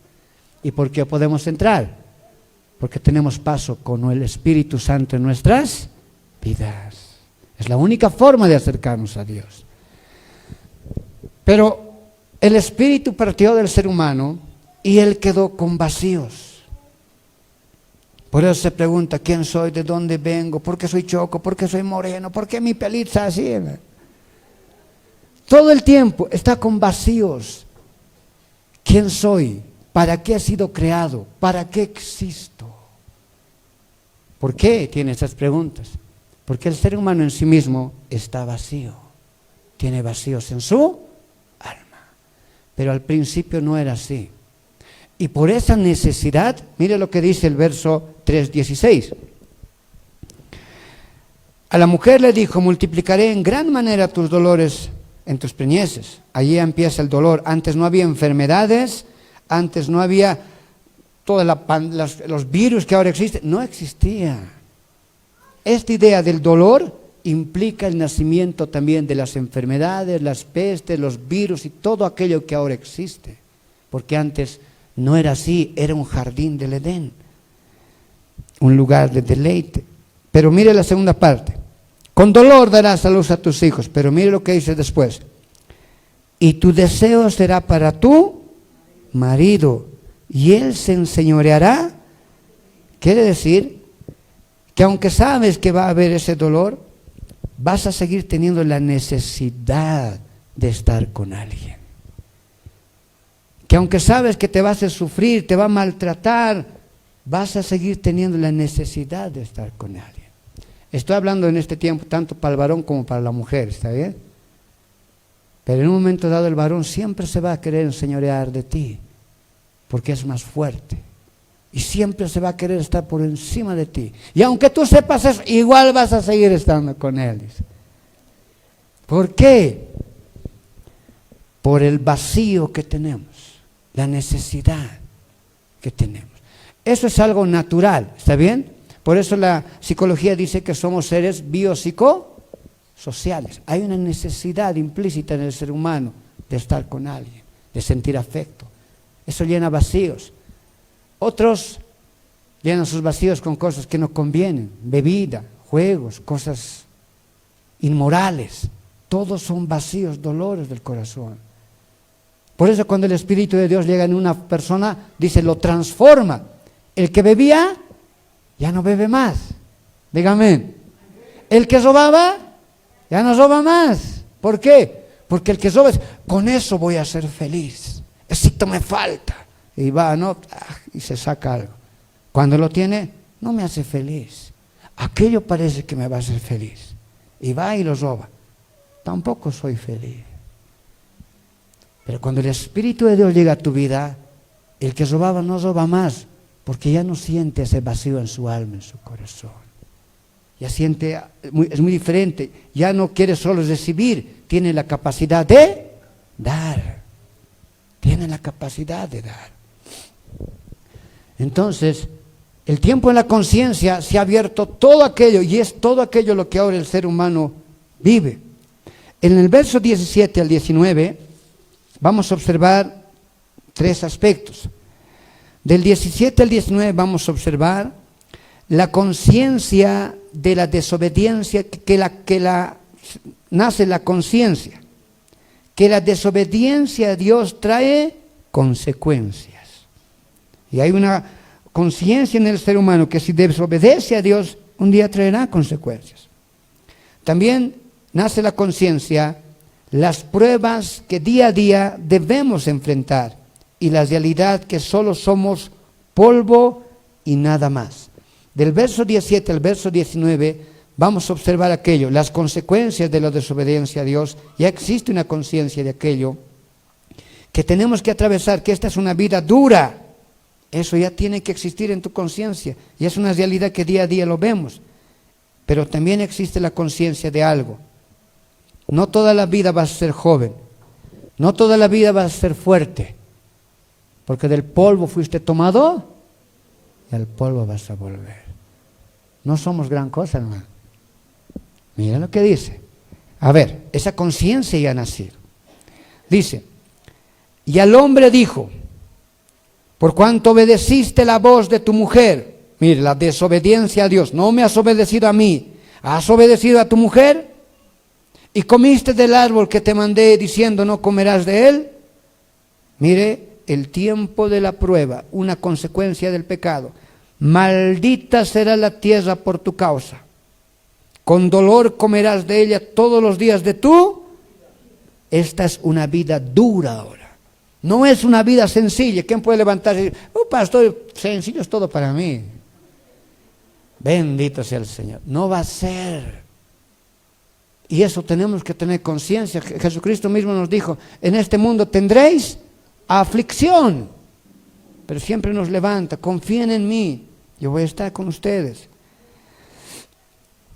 ¿Y por qué podemos entrar? Porque tenemos paso con el Espíritu Santo en nuestras vidas. Es la única forma de acercarnos a Dios. Pero el Espíritu partió del ser humano y él quedó con vacíos. Por eso se pregunta, ¿quién soy? ¿De dónde vengo? ¿Por qué soy choco? ¿Por qué soy moreno? ¿Por qué mi pelita así? Todo el tiempo está con vacíos. ¿Quién soy? ¿Para qué he sido creado? ¿Para qué existo? ¿Por qué tiene esas preguntas? Porque el ser humano en sí mismo está vacío. Tiene vacíos en su alma. Pero al principio no era así. Y por esa necesidad, mire lo que dice el verso 3:16. A la mujer le dijo: multiplicaré en gran manera tus dolores en tus preñeces. Allí empieza el dolor. Antes no había enfermedades, antes no había todos los virus que ahora existen. No existía. Esta idea del dolor implica el nacimiento también de las enfermedades, las pestes, los virus y todo aquello que ahora existe. Porque antes no era así, era un jardín del Edén, un lugar de deleite. Pero mire la segunda parte. Con dolor darás a luz a tus hijos. Pero mire lo que dice después. Y tu deseo será para tu marido, y él se enseñoreará. Quiere decir que aunque sabes que va a haber ese dolor, vas a seguir teniendo la necesidad de estar con alguien. Que aunque sabes que te va a hacer sufrir, te va a maltratar, vas a seguir teniendo la necesidad de estar con alguien. Estoy hablando en este tiempo tanto para el varón como para la mujer, ¿está bien? Pero en un momento dado el varón siempre se va a querer enseñorear de ti, porque es más fuerte. Y siempre se va a querer estar por encima de ti. Y aunque tú sepas eso, igual vas a seguir estando con él. ¿Por qué? Por el vacío que tenemos, la necesidad que tenemos. Eso es algo natural, ¿está bien? Por eso la psicología dice que somos seres biopsicosociales. Hay una necesidad implícita en el ser humano de estar con alguien, de sentir afecto. Eso llena vacíos. Otros llenan sus vacíos con cosas que no convienen, bebida, juegos, cosas inmorales. Todos son vacíos, dolores del corazón. Por eso cuando el Espíritu de Dios llega en una persona, dice, lo transforma. El que bebía, ya no bebe más. Dígame. El que robaba, ya no roba más. ¿Por qué? Porque el que roba, con eso voy a ser feliz. Esto me falta. Y va, ¿no? Y se saca algo. Cuando lo tiene, no me hace feliz. Aquello parece que me va a hacer feliz. Y va y lo roba. Tampoco soy feliz. Pero cuando el Espíritu de Dios llega a tu vida, el que robaba no roba más, porque ya no siente ese vacío en su alma, en su corazón. Ya siente, es muy diferente. Ya no quiere solo recibir, tiene la capacidad de dar. Tiene la capacidad de dar. Entonces, el tiempo en la conciencia se ha abierto todo aquello, y es todo aquello lo que ahora el ser humano vive. En el verso 17 al 19 vamos a observar tres aspectos. Del 17 al 19 vamos a observar la conciencia de la desobediencia, nace la conciencia, que la desobediencia a Dios trae consecuencias. Y hay una conciencia en el ser humano que si desobedece a Dios, un día traerá consecuencias. También nace la conciencia, las pruebas que día a día debemos enfrentar y la realidad que solo somos polvo y nada más. Del verso 17 al verso 19 vamos a observar aquello, las consecuencias de la desobediencia a Dios. Ya existe una conciencia de aquello que tenemos que atravesar, que esta es una vida dura. Eso ya tiene que existir en tu conciencia y es una realidad que día a día lo vemos. Pero también existe la conciencia de algo. No toda la vida vas a ser joven, no toda la vida vas a ser fuerte, porque del polvo fuiste tomado y al polvo vas a volver. No somos gran cosa, hermano. Mira lo que dice. A ver, esa conciencia ya ha nacido. Dice, y al hombre dijo, por cuanto obedeciste la voz de tu mujer, mire, la desobediencia a Dios, no me has obedecido a mí, has obedecido a tu mujer y comiste del árbol que te mandé diciendo no comerás de él. Mire, el tiempo de la prueba, una consecuencia del pecado. Maldita será la tierra por tu causa. Con dolor comerás de ella todos los días de tu. Esta es una vida dura ahora. No es una vida sencilla. ¿Quién puede levantarse y decir, pastor, sencillo es todo para mí? Bendito sea el Señor. No va a ser. Y eso tenemos que tener conciencia. Jesucristo mismo nos dijo, en este mundo tendréis aflicción, pero siempre nos levanta. Confíen en mí, yo voy a estar con ustedes.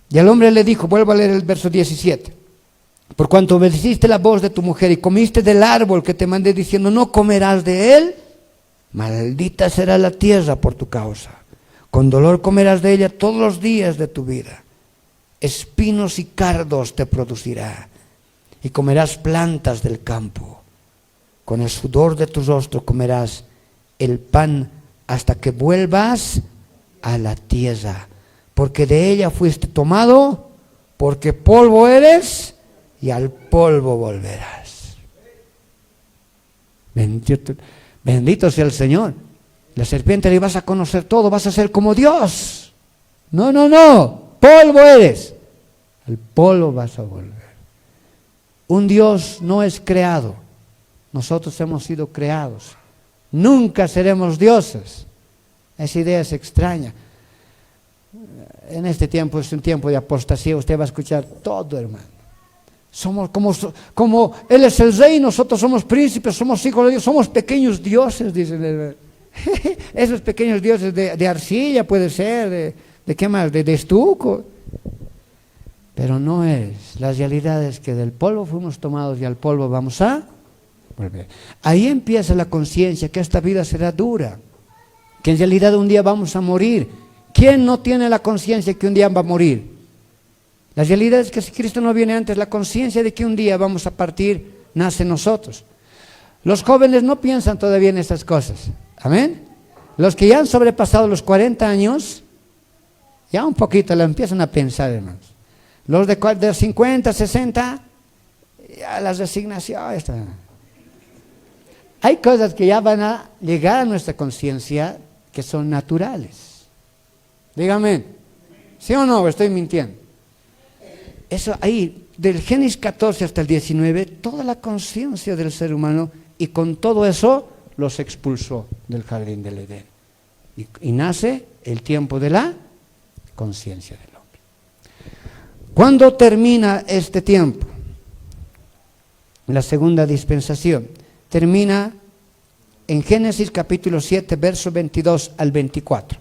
Y el hombre le dijo, vuelvo a leer el verso 17, por cuanto obedeciste la voz de tu mujer y comiste del árbol que te mandé diciendo, no comerás de él, maldita será la tierra por tu causa. Con dolor comerás de ella todos los días de tu vida. Espinos y cardos te producirá, y comerás plantas del campo. Con el sudor de tu rostro comerás el pan hasta que vuelvas a la tierra, porque de ella fuiste tomado, porque polvo eres y al polvo volverás. Bendito sea el Señor. La serpiente le vas a conocer todo, vas a ser como Dios. No, polvo eres, al polvo vas a volver. Un Dios no es creado, nosotros hemos sido creados. Nunca seremos dioses. Esa idea es extraña. En este tiempo es un tiempo de apostasía, usted va a escuchar todo, hermano. Somos como Él es el rey, nosotros somos príncipes, somos hijos de Dios, somos pequeños dioses, dicen. Esos pequeños dioses de arcilla puede ser, de qué más, de estuco. Pero no es. La realidad es que del polvo fuimos tomados y al polvo vamos a volver. Ahí empieza la conciencia que esta vida será dura, que en realidad un día vamos a morir. ¿Quién no tiene la conciencia que un día va a morir? La realidad es que si Cristo no viene antes, la conciencia de que un día vamos a partir nace en nosotros. Los jóvenes no piensan todavía en estas cosas. Amén. Los que ya han sobrepasado los 40 años, ya un poquito lo empiezan a pensar, hermanos. Los de 50, 60, ya la resignación está. Hay cosas que ya van a llegar a nuestra conciencia que son naturales. Dígame, ¿sí o no? Estoy mintiendo. Eso ahí, del Génesis 14 hasta el 19, toda la conciencia del ser humano, y con todo eso los expulsó del jardín del Edén. Y nace el tiempo de la conciencia del hombre. ¿Cuándo termina este tiempo? La segunda dispensación termina en Génesis capítulo 7, verso 22 al 24.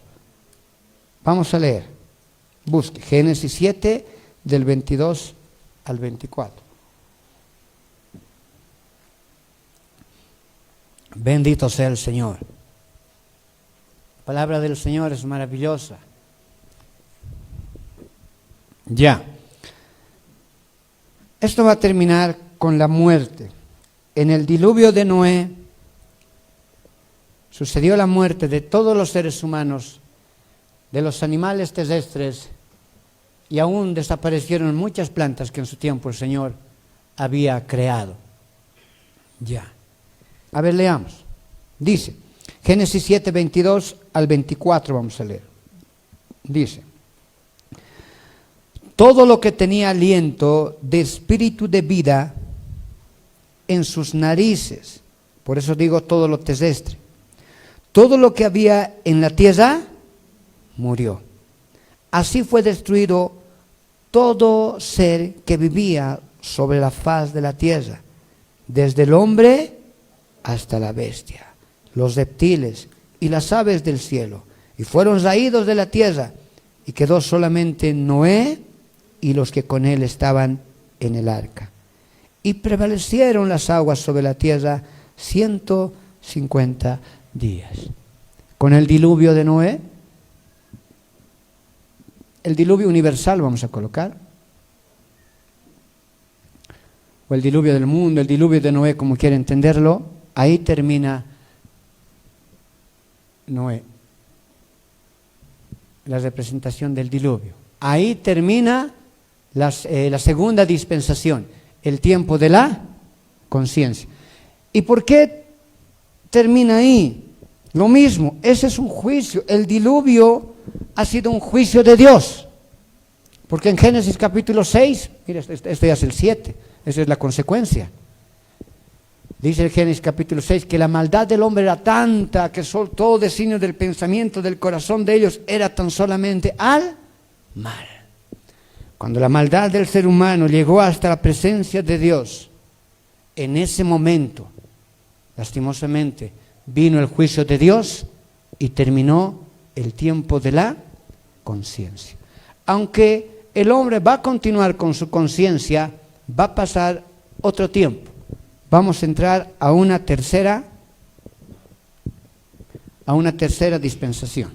Vamos a leer. Busque Génesis 7, del 22 al 24. Bendito sea el Señor. La palabra del Señor es maravillosa. Ya. Esto va a terminar con la muerte. En el diluvio de Noé sucedió la muerte de todos los seres humanos, de los animales terrestres, y aún desaparecieron muchas plantas que en su tiempo el Señor había creado. Ya. A ver, leamos. Dice, Génesis 7, 22 al 24 vamos a leer. Dice, todo lo que tenía aliento de espíritu de vida en sus narices, por eso digo todo lo terrestre, todo lo que había en la tierra murió. Así fue destruido todo ser que vivía sobre la faz de la tierra, desde el hombre hasta la bestia, los reptiles y las aves del cielo, y fueron raídos de la tierra, y quedó solamente Noé y los que con él estaban en el arca. Y prevalecieron las aguas sobre la tierra 150 días. Con el diluvio de Noé, el diluvio universal vamos a colocar, o el diluvio del mundo, el diluvio de Noé, como quiera entenderlo, ahí termina Noé, la representación del diluvio. Ahí termina la segunda dispensación, el tiempo de la conciencia. ¿Y por qué termina ahí? Lo mismo, ese es un juicio. El diluvio ha sido un juicio de Dios. Porque en Génesis capítulo 6, mira, este ya es el 7, esa es la consecuencia. Dice el Génesis capítulo 6 que la maldad del hombre era tanta que todo designio del pensamiento del corazón de ellos era tan solamente al mal. Cuando la maldad del ser humano llegó hasta la presencia de Dios, en ese momento, lastimosamente, vino el juicio de Dios y terminó el tiempo de la conciencia. Aunque el hombre va a continuar con su conciencia, va a pasar otro tiempo. Vamos a entrar a una tercera dispensación.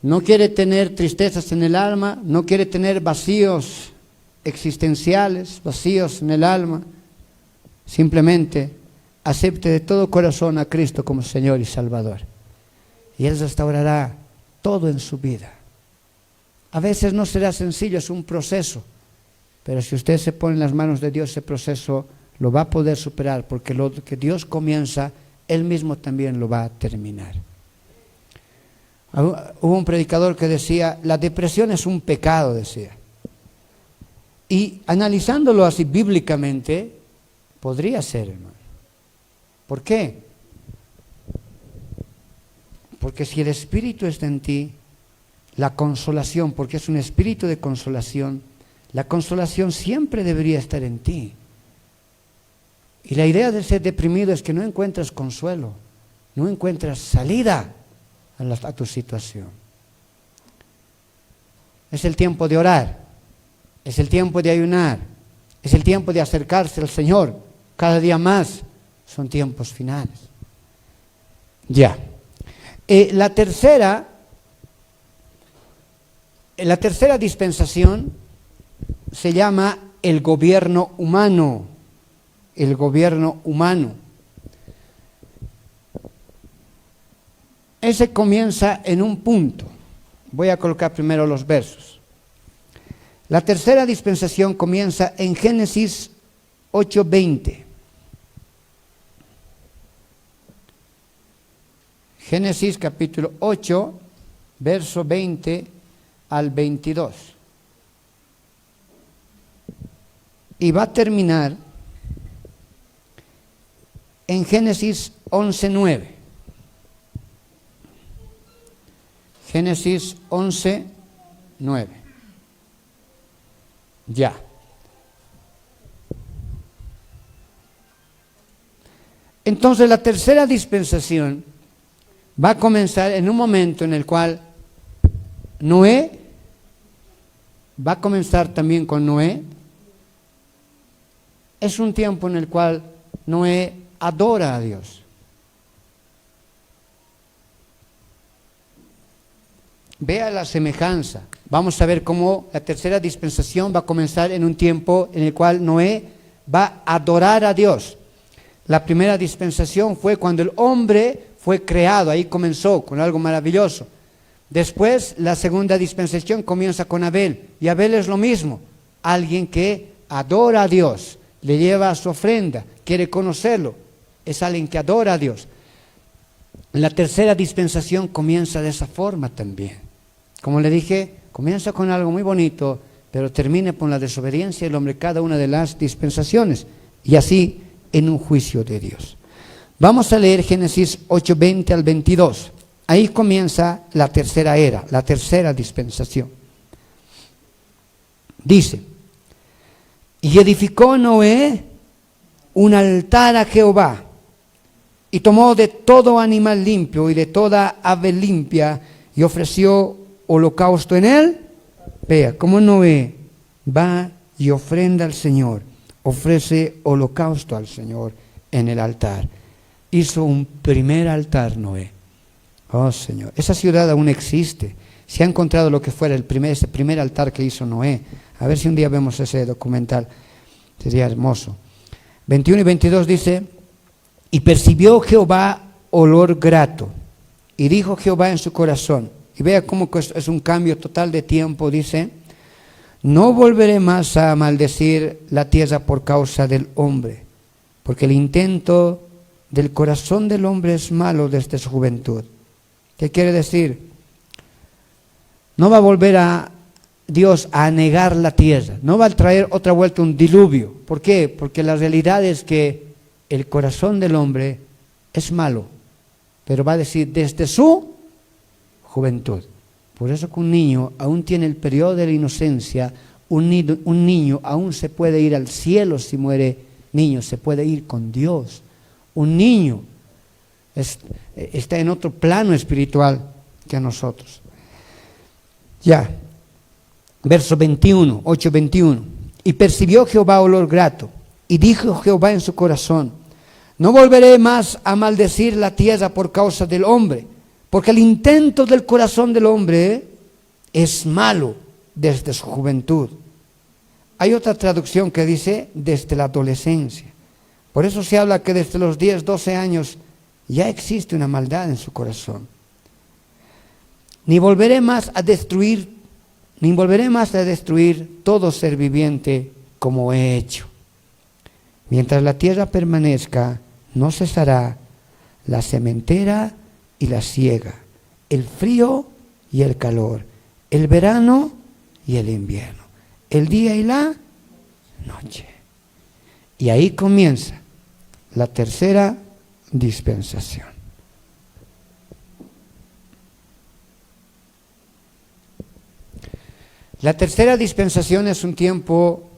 No quiere tener tristezas en el alma, no quiere tener vacíos existenciales, vacíos en el alma. Simplemente acepte de todo corazón a Cristo como Señor y Salvador. Y Él restaurará todo en su vida. A veces no será sencillo, es un proceso. Pero si usted se pone en las manos de Dios, ese proceso lo va a poder superar, porque lo que Dios comienza, Él mismo también lo va a terminar. Hubo un predicador que decía, la depresión es un pecado, decía. Y analizándolo así bíblicamente, podría ser, hermano. ¿Por qué? Porque si el Espíritu está en ti, la consolación, porque es un espíritu de consolación, la consolación siempre debería estar en ti. Y la idea de ser deprimido es que no encuentras consuelo, no encuentras salida a tu situación. Es el tiempo de orar, es el tiempo de ayunar, es el tiempo de acercarse al Señor cada día más. Son tiempos finales. Ya. La tercera dispensación se llama el gobierno humano. El gobierno humano. Ese comienza en un punto. Voy a colocar primero los versos. La tercera dispensación comienza en Génesis 8:20. Génesis capítulo 8, verso 20 al 22. Y va a terminar en Génesis 11:9. Génesis 11:9. Ya. Entonces la tercera dispensación va a comenzar en un momento en el cual Noé, va a comenzar también con Noé. Es un tiempo en el cual Noé adora a Dios. Vea la semejanza. Vamos a ver cómo la tercera dispensación va a comenzar en un tiempo en el cual Noé va a adorar a Dios. La primera dispensación fue cuando el hombre fue creado, ahí comenzó con algo maravilloso. Después la segunda dispensación comienza con Abel, y Abel es lo mismo, alguien que adora a Dios, le lleva su ofrenda, quiere conocerlo, es alguien que adora a Dios. La tercera dispensación comienza de esa forma también. Como le dije, comienza con algo muy bonito, pero termina con la desobediencia del hombre, cada una de las dispensaciones, y así en un juicio de Dios. Vamos a leer Génesis 8:20 al 22. Ahí comienza la tercera era, la tercera dispensación. Dice, y edificó Noé un altar a Jehová, y tomó de todo animal limpio y de toda ave limpia, y ofreció holocausto en él. Vea, como Noé va y ofrenda al Señor, ofrece holocausto al Señor en el altar. Hizo un primer altar Noé. Oh Señor, esa ciudad aún existe. Se ha encontrado lo que fuera ese primer altar que hizo Noé. A ver si un día vemos ese documental. Sería hermoso. 21 y 22 dice, y percibió Jehová olor grato, y dijo Jehová en su corazón, y vea cómo es un cambio total de tiempo, dice, no volveré más a maldecir la tierra por causa del hombre, porque el intento del corazón del hombre es malo desde su juventud. ¿Qué quiere decir? No va a volver a Dios a anegar la tierra, no va a traer otra vuelta un diluvio. ¿Por qué? Porque la realidad es que el corazón del hombre es malo, pero va a decir desde su juventud. Por eso que un niño aún tiene el periodo de la inocencia, un niño aún se puede ir al cielo si muere niño, se puede ir con Dios. Un niño está en otro plano espiritual que nosotros. Ya, verso 21, 8:21. Y percibió Jehová olor grato, y dijo Jehová en su corazón: no volveré más a maldecir la tierra por causa del hombre, porque el intento del corazón del hombre es malo desde su juventud. Hay otra traducción que dice desde la adolescencia. Por eso se habla que desde los 10, 12 años ya existe una maldad en su corazón. Ni volveré más a destruir todo ser viviente como he hecho. Mientras la tierra permanezca, no cesará la sementera y la siega, el frío y el calor, el verano y el invierno, el día y la noche. Y ahí comienza la tercera dispensación. La tercera dispensación es un tiempo,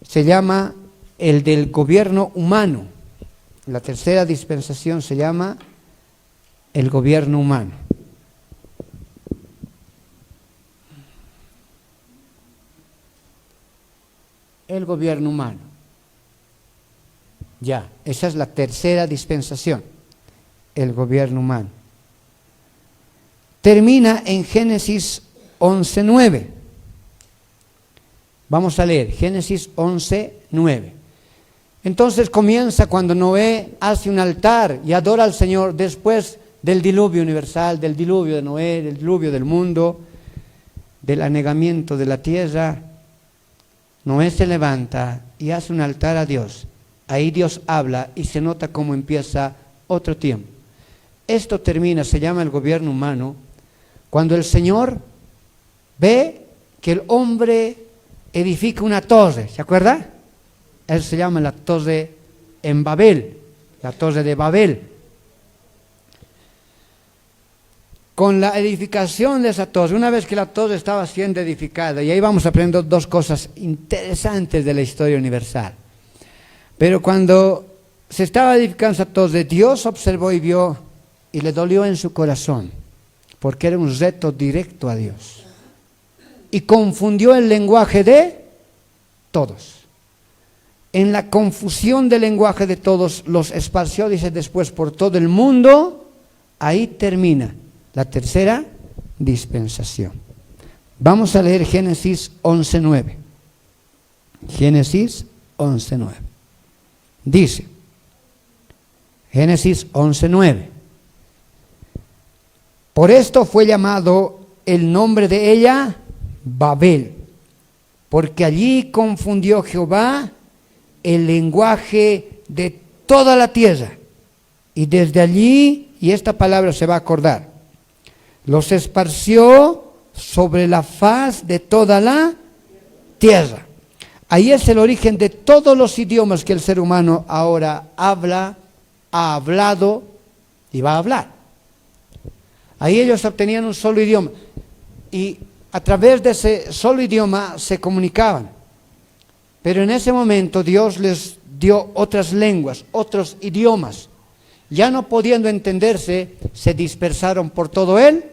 se llama el del gobierno humano. La tercera dispensación se llama el gobierno humano. El gobierno humano. Ya, esa es la tercera dispensación, el gobierno humano. Termina en Génesis 11:9. Vamos a leer Génesis 11:9. Entonces comienza cuando Noé hace un altar y adora al Señor después del diluvio universal, del diluvio de Noé, del diluvio del mundo, del anegamiento de la tierra. Noé se levanta y hace un altar a Dios. Ahí Dios habla y se nota cómo empieza otro tiempo. Esto termina, se llama el gobierno humano, cuando el Señor ve que el hombre edifica una torre, ¿se acuerda? Él se llama la torre en Babel, la torre de Babel. Con la edificación de esa torre, una vez que la torre estaba siendo edificada, y ahí vamos aprendiendo dos cosas interesantes de la historia universal. Pero cuando se estaba edificando esa torre, Dios observó y vio y le dolió en su corazón, porque era un reto directo a Dios. Y confundió el lenguaje de todos. En la confusión del lenguaje de todos, los esparció, dice después, por todo el mundo. Ahí termina la tercera dispensación. Vamos a leer Génesis 11:9. Génesis 11:9. Dice, Génesis 11:9. Por esto fue llamado el nombre de ella Babel, porque allí confundió Jehová el lenguaje de toda la tierra. Y desde allí, y esta palabra se va a acordar, los esparció sobre la faz de toda la tierra. Ahí es el origen de todos los idiomas que el ser humano ahora habla, ha hablado y va a hablar. Ahí ellos obtenían un solo idioma y a través de ese solo idioma se comunicaban. Pero en ese momento Dios les dio otras lenguas, otros idiomas. Ya no pudiendo entenderse, se dispersaron por todo el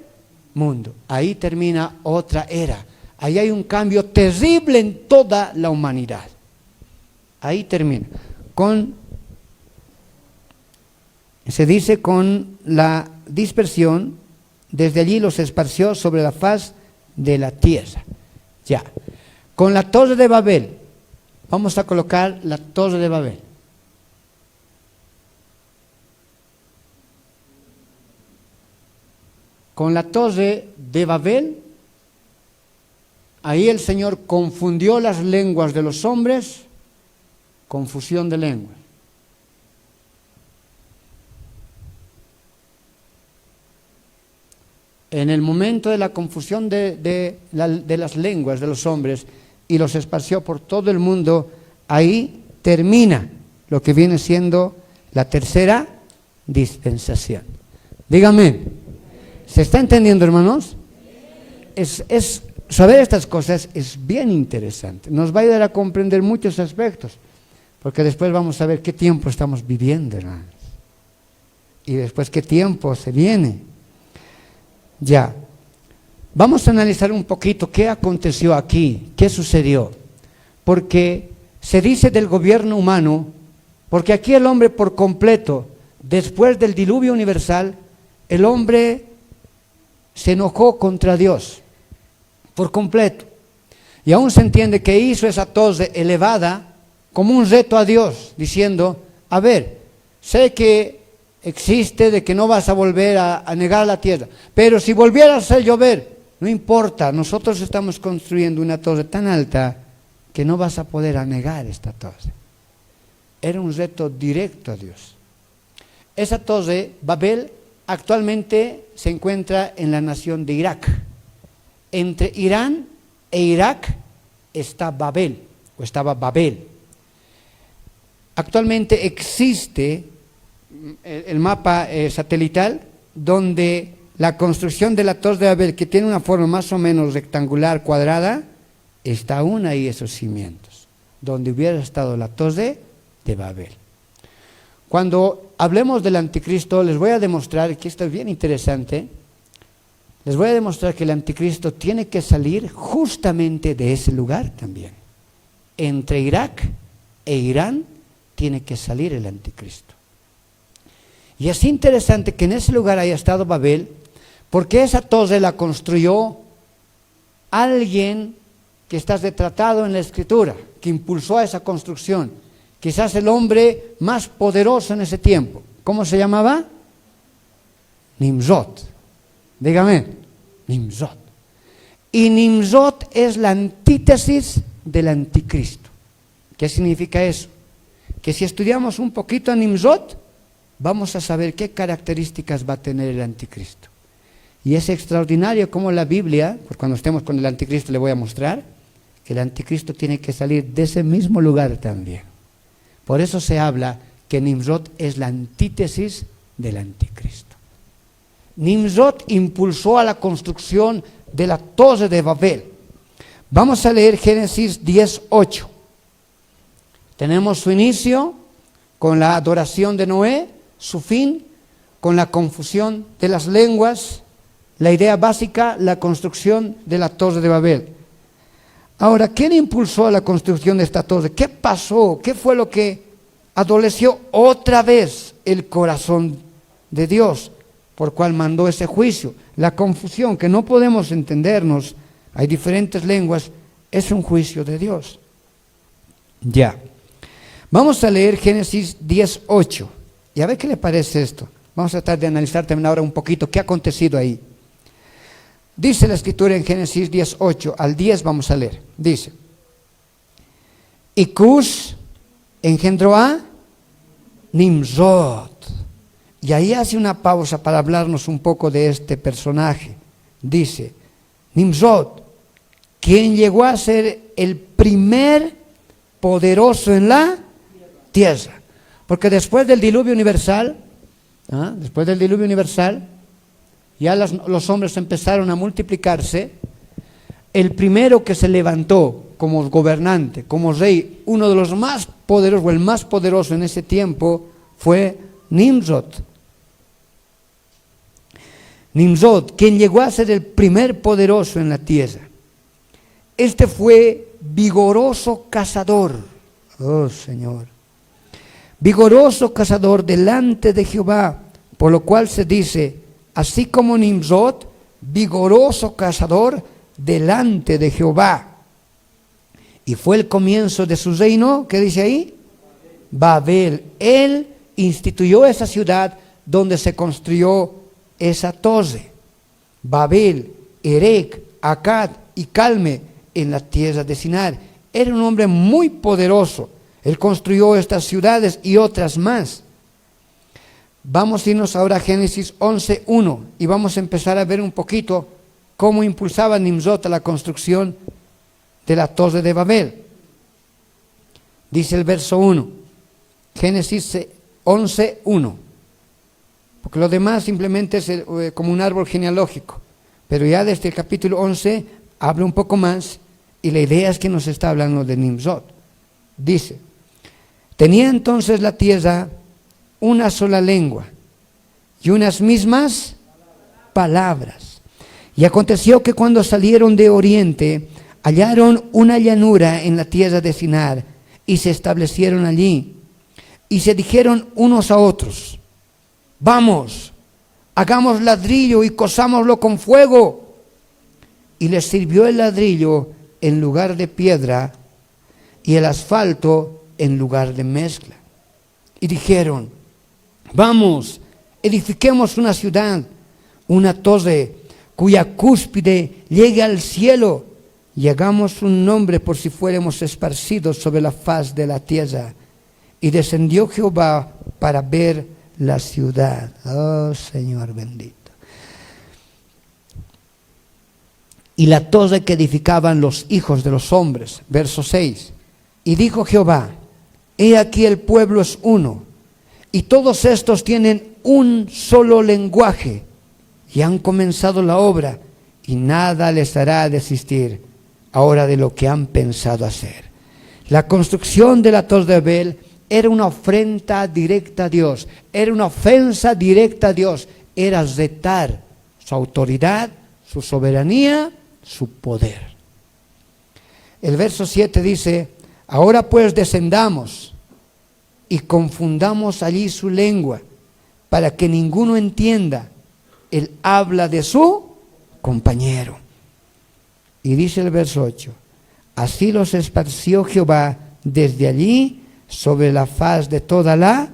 mundo. Ahí termina otra era. Ahí hay un cambio terrible en toda la humanidad. Ahí termina. Se dice con la dispersión, desde allí los esparció sobre la faz de la tierra. Ya. Con la torre de Babel, vamos a colocar la torre de Babel. Con la torre de Babel, ahí el Señor confundió las lenguas de los hombres, confusión de lenguas. En el momento de la confusión de las lenguas de los hombres y los esparció por todo el mundo, ahí termina lo que viene siendo la tercera dispensación. Dígame, ¿se está entendiendo, hermanos? Saber estas cosas es bien interesante. Nos va a ayudar a comprender muchos aspectos, porque después vamos a ver qué tiempo estamos viviendo, hermanos. Y después qué tiempo se viene. Ya. Vamos a analizar un poquito qué aconteció aquí, qué sucedió. Porque se dice del gobierno humano, porque aquí el hombre por completo, después del diluvio universal, el hombre se enojó contra Dios, por completo. Y aún se entiende que hizo esa torre elevada como un reto a Dios, diciendo, a ver, sé que existe de que no vas a volver a negar la tierra, pero si volvieras a hacer llover, no importa, nosotros estamos construyendo una torre tan alta que no vas a poder anegar esta torre. Era un reto directo a Dios. Esa torre, Babel, actualmente se encuentra en la nación de Irak. Entre Irán e Irak está Babel, o estaba Babel. Actualmente existe el mapa satelital donde la construcción de la Torre de Babel, que tiene una forma más o menos rectangular, cuadrada, está aún ahí esos cimientos, donde hubiera estado la Torre de Babel. Cuando hablemos del anticristo, les voy a demostrar, que esto es bien interesante, les voy a demostrar que el anticristo tiene que salir justamente de ese lugar también. Entre Irak e Irán tiene que salir el anticristo. Y es interesante que en ese lugar haya estado Babel, porque esa torre la construyó alguien que está retratado en la Escritura, que impulsó a esa construcción. Quizás el hombre más poderoso en ese tiempo. ¿Cómo se llamaba? Nimrod. Dígame, Nimrod. Y Nimrod es la antítesis del anticristo. ¿Qué significa eso? Que si estudiamos un poquito a Nimrod, vamos a saber qué características va a tener el anticristo. Y es extraordinario cómo la Biblia, pues cuando estemos con el anticristo le voy a mostrar, que el anticristo tiene que salir de ese mismo lugar también. Por eso se habla que Nimrod es la antítesis del anticristo. Nimrod impulsó a la construcción de la Torre de Babel. Vamos a leer Génesis 10:8. Tenemos su inicio con la adoración de Noé, su fin con la confusión de las lenguas, la idea básica, la construcción de la Torre de Babel. Ahora, ¿quién impulsó la construcción de esta torre? ¿Qué pasó? ¿Qué fue lo que adoleció otra vez el corazón de Dios, por cual mandó ese juicio? La confusión, que no podemos entendernos, hay diferentes lenguas, es un juicio de Dios. Ya. Vamos a leer Génesis 10:8 y a ver qué le parece esto. Vamos a tratar de analizar también ahora un poquito qué ha acontecido ahí. Dice la Escritura en Génesis 10:8 al 10, vamos a leer. Dice, y Cush engendró a Nimrod. Y ahí hace una pausa para hablarnos un poco de este personaje. Dice, Nimrod, quien llegó a ser el primer poderoso en la tierra. Porque después del diluvio universal, ya los hombres empezaron a multiplicarse. El primero que se levantó como gobernante, como rey, uno de los más poderosos, o el más poderoso en ese tiempo, fue Nimrod. Nimrod, quien llegó a ser el primer poderoso en la tierra. Este fue vigoroso cazador. Oh, Señor. Vigoroso cazador delante de Jehová, por lo cual se dice, así como Nimrod, vigoroso cazador delante de Jehová. Y fue el comienzo de su reino, ¿qué dice ahí? Babel. Él instituyó esa ciudad donde se construyó esa torre. Babel, Erec, Akkad y Calme en la tierra de Sinar. Era un hombre muy poderoso. Él construyó estas ciudades y otras más. Vamos a irnos ahora a Génesis 11:1 y vamos a empezar a ver un poquito cómo impulsaba Nimrod a la construcción de la Torre de Babel. Dice el verso 1, Génesis 11:1. Porque lo demás simplemente es como un árbol genealógico. Pero ya desde el capítulo 11 habla un poco más y la idea es que nos está hablando de Nimrod. Dice, tenía entonces la tierra una sola lengua y unas mismas palabras. Y aconteció que cuando salieron de oriente, hallaron una llanura en la tierra de Sinar y se establecieron allí. Y se dijeron unos a otros, vamos, hagamos ladrillo y cosámoslo con fuego. Y les sirvió el ladrillo en lugar de piedra y el asfalto en lugar de mezcla. Y dijeron, vamos, edifiquemos una ciudad, una torre cuya cúspide llegue al cielo y hagamos un nombre por si fuéramos esparcidos sobre la faz de la tierra. Y descendió Jehová para ver la ciudad. Oh, Señor bendito. Y la torre que edificaban los hijos de los hombres. Verso 6. Y dijo Jehová, he aquí el pueblo es uno, y todos estos tienen un solo lenguaje, y han comenzado la obra, y nada les hará desistir ahora de lo que han pensado hacer. La construcción de la torre de Babel era una ofrenda directa a Dios, era una ofensa directa a Dios, era retar su autoridad, su soberanía, su poder. El verso 7 dice, ahora pues descendamos y confundamos allí su lengua, para que ninguno entienda el habla de su compañero. Y dice el verso 8, así los esparció Jehová desde allí sobre la faz de toda la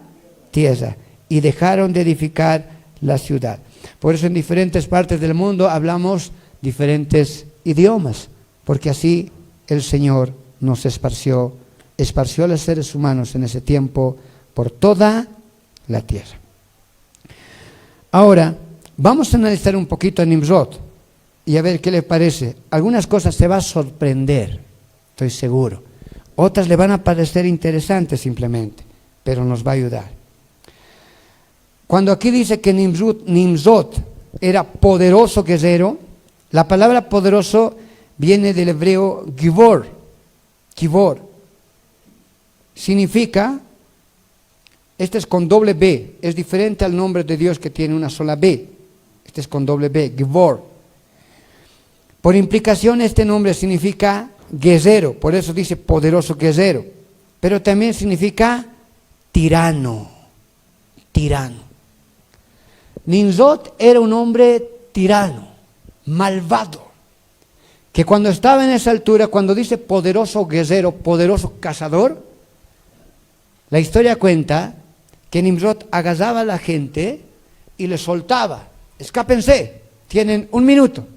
tierra, y dejaron de edificar la ciudad. Por eso en diferentes partes del mundo hablamos diferentes idiomas, porque así el Señor nos esparció a los seres humanos en ese tiempo por toda la tierra. Ahora, vamos a analizar un poquito a Nimrod y a ver qué le parece. Algunas cosas se va a sorprender, estoy seguro. Otras le van a parecer interesantes simplemente, pero nos va a ayudar. Cuando aquí dice que Nimrod era poderoso guerrero, la palabra poderoso viene del hebreo gibor. Gibor significa, este es con doble B, es diferente al nombre de Dios que tiene una sola B. Este es con doble B, gibor. Por implicación este nombre significa guerrero, por eso dice poderoso guerrero, pero también significa tirano. Nimrod era un hombre tirano, malvado, que cuando estaba en esa altura, cuando dice poderoso guerrero, poderoso cazador, la historia cuenta que Nimrod agarraba a la gente y le soltaba, escápense, tienen 1 minuto.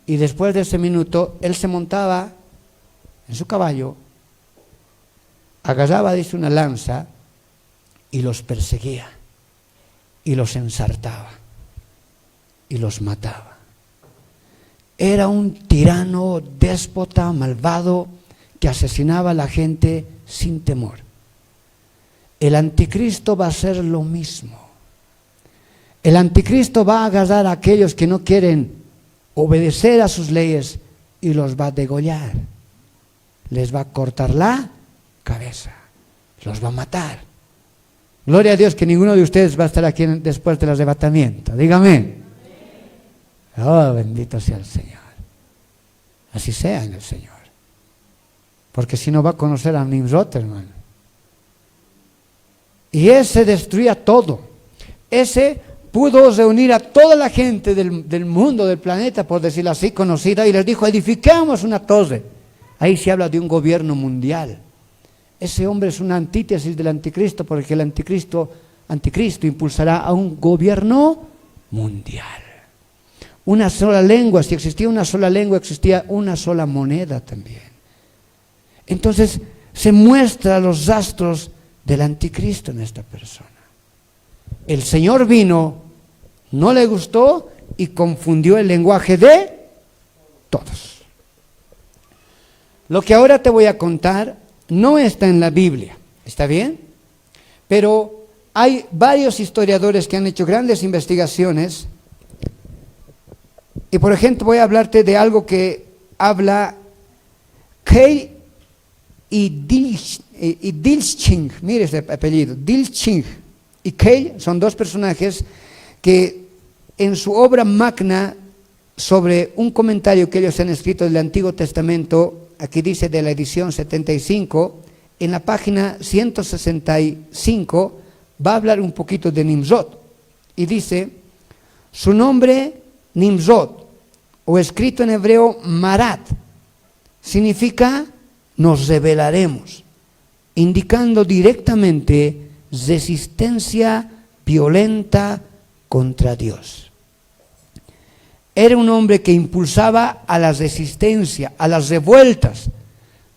Y después de ese minuto, él se montaba en su caballo, agarraba, dice, una lanza y los perseguía, y los ensartaba, y los mataba. Era un tirano, déspota, malvado, que asesinaba a la gente sin temor. El anticristo va a hacer lo mismo. El anticristo va a agarrar a aquellos que no quieren obedecer a sus leyes y los va a degollar. Les va a cortar la cabeza. Los va a matar. Gloria a Dios que ninguno de ustedes va a estar aquí después del arrebatamiento. Dígame. Oh, bendito sea el Señor. Así sea en el Señor. Porque si no va a conocer a Nimrod, hermano. Y ese destruía todo. Ese pudo reunir a toda la gente del mundo, del planeta, por decirlo así, conocida, y les dijo, edificamos una torre. Ahí se habla de un gobierno mundial. Ese hombre es una antítesis del anticristo, porque el anticristo impulsará a un gobierno mundial. Una sola lengua, si existía una sola lengua, existía una sola moneda también. Entonces se muestra los rastros del anticristo en esta persona. El Señor vino, no le gustó y confundió el lenguaje de todos. Lo que ahora te voy a contar no está en la Biblia, ¿está bien? Pero hay varios historiadores que han hecho grandes investigaciones y, por ejemplo, voy a hablarte de algo que habla Keil y Dilthey, mire ese apellido, Dilthey y Keil son dos personajes que en su obra magna sobre un comentario que ellos han escrito del Antiguo Testamento, aquí dice de la edición 75, en la página 165 va a hablar un poquito de Nimrod y dice, su nombre Nimrod, o escrito en hebreo Marat, significa nos rebelaremos, indicando directamente resistencia violenta contra Dios. Era un hombre que impulsaba a la resistencia, a las revueltas.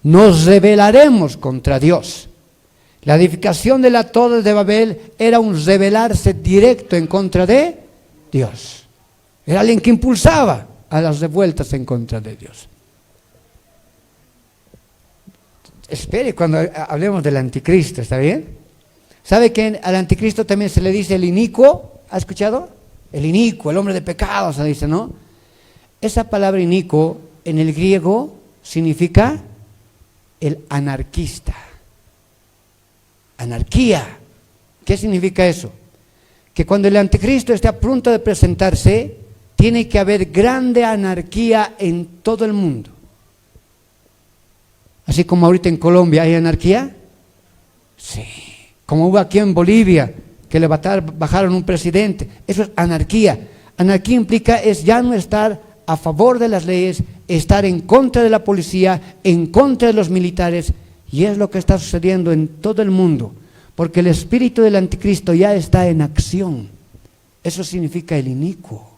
Nos rebelaremos contra Dios. La edificación de la Torre de Babel era un rebelarse directo en contra de Dios. Era alguien que impulsaba a las revueltas en contra de Dios. Espere cuando hablemos del anticristo, ¿está bien? ¿Sabe que al anticristo también se le dice el inicuo? ¿Ha escuchado? El inicuo, el hombre de pecado, se dice, ¿no? Esa palabra inicuo en el griego significa el anarquista. Anarquía. ¿Qué significa eso? Que cuando el anticristo esté a punto de presentarse, tiene que haber grande anarquía en todo el mundo. Así como ahorita en Colombia hay anarquía. Sí. Como hubo aquí en Bolivia, que le bajaron un presidente. Eso es anarquía. Anarquía implica es ya no estar a favor de las leyes, estar en contra de la policía, en contra de los militares. Y es lo que está sucediendo en todo el mundo. Porque el espíritu del anticristo ya está en acción. Eso significa el inicuo,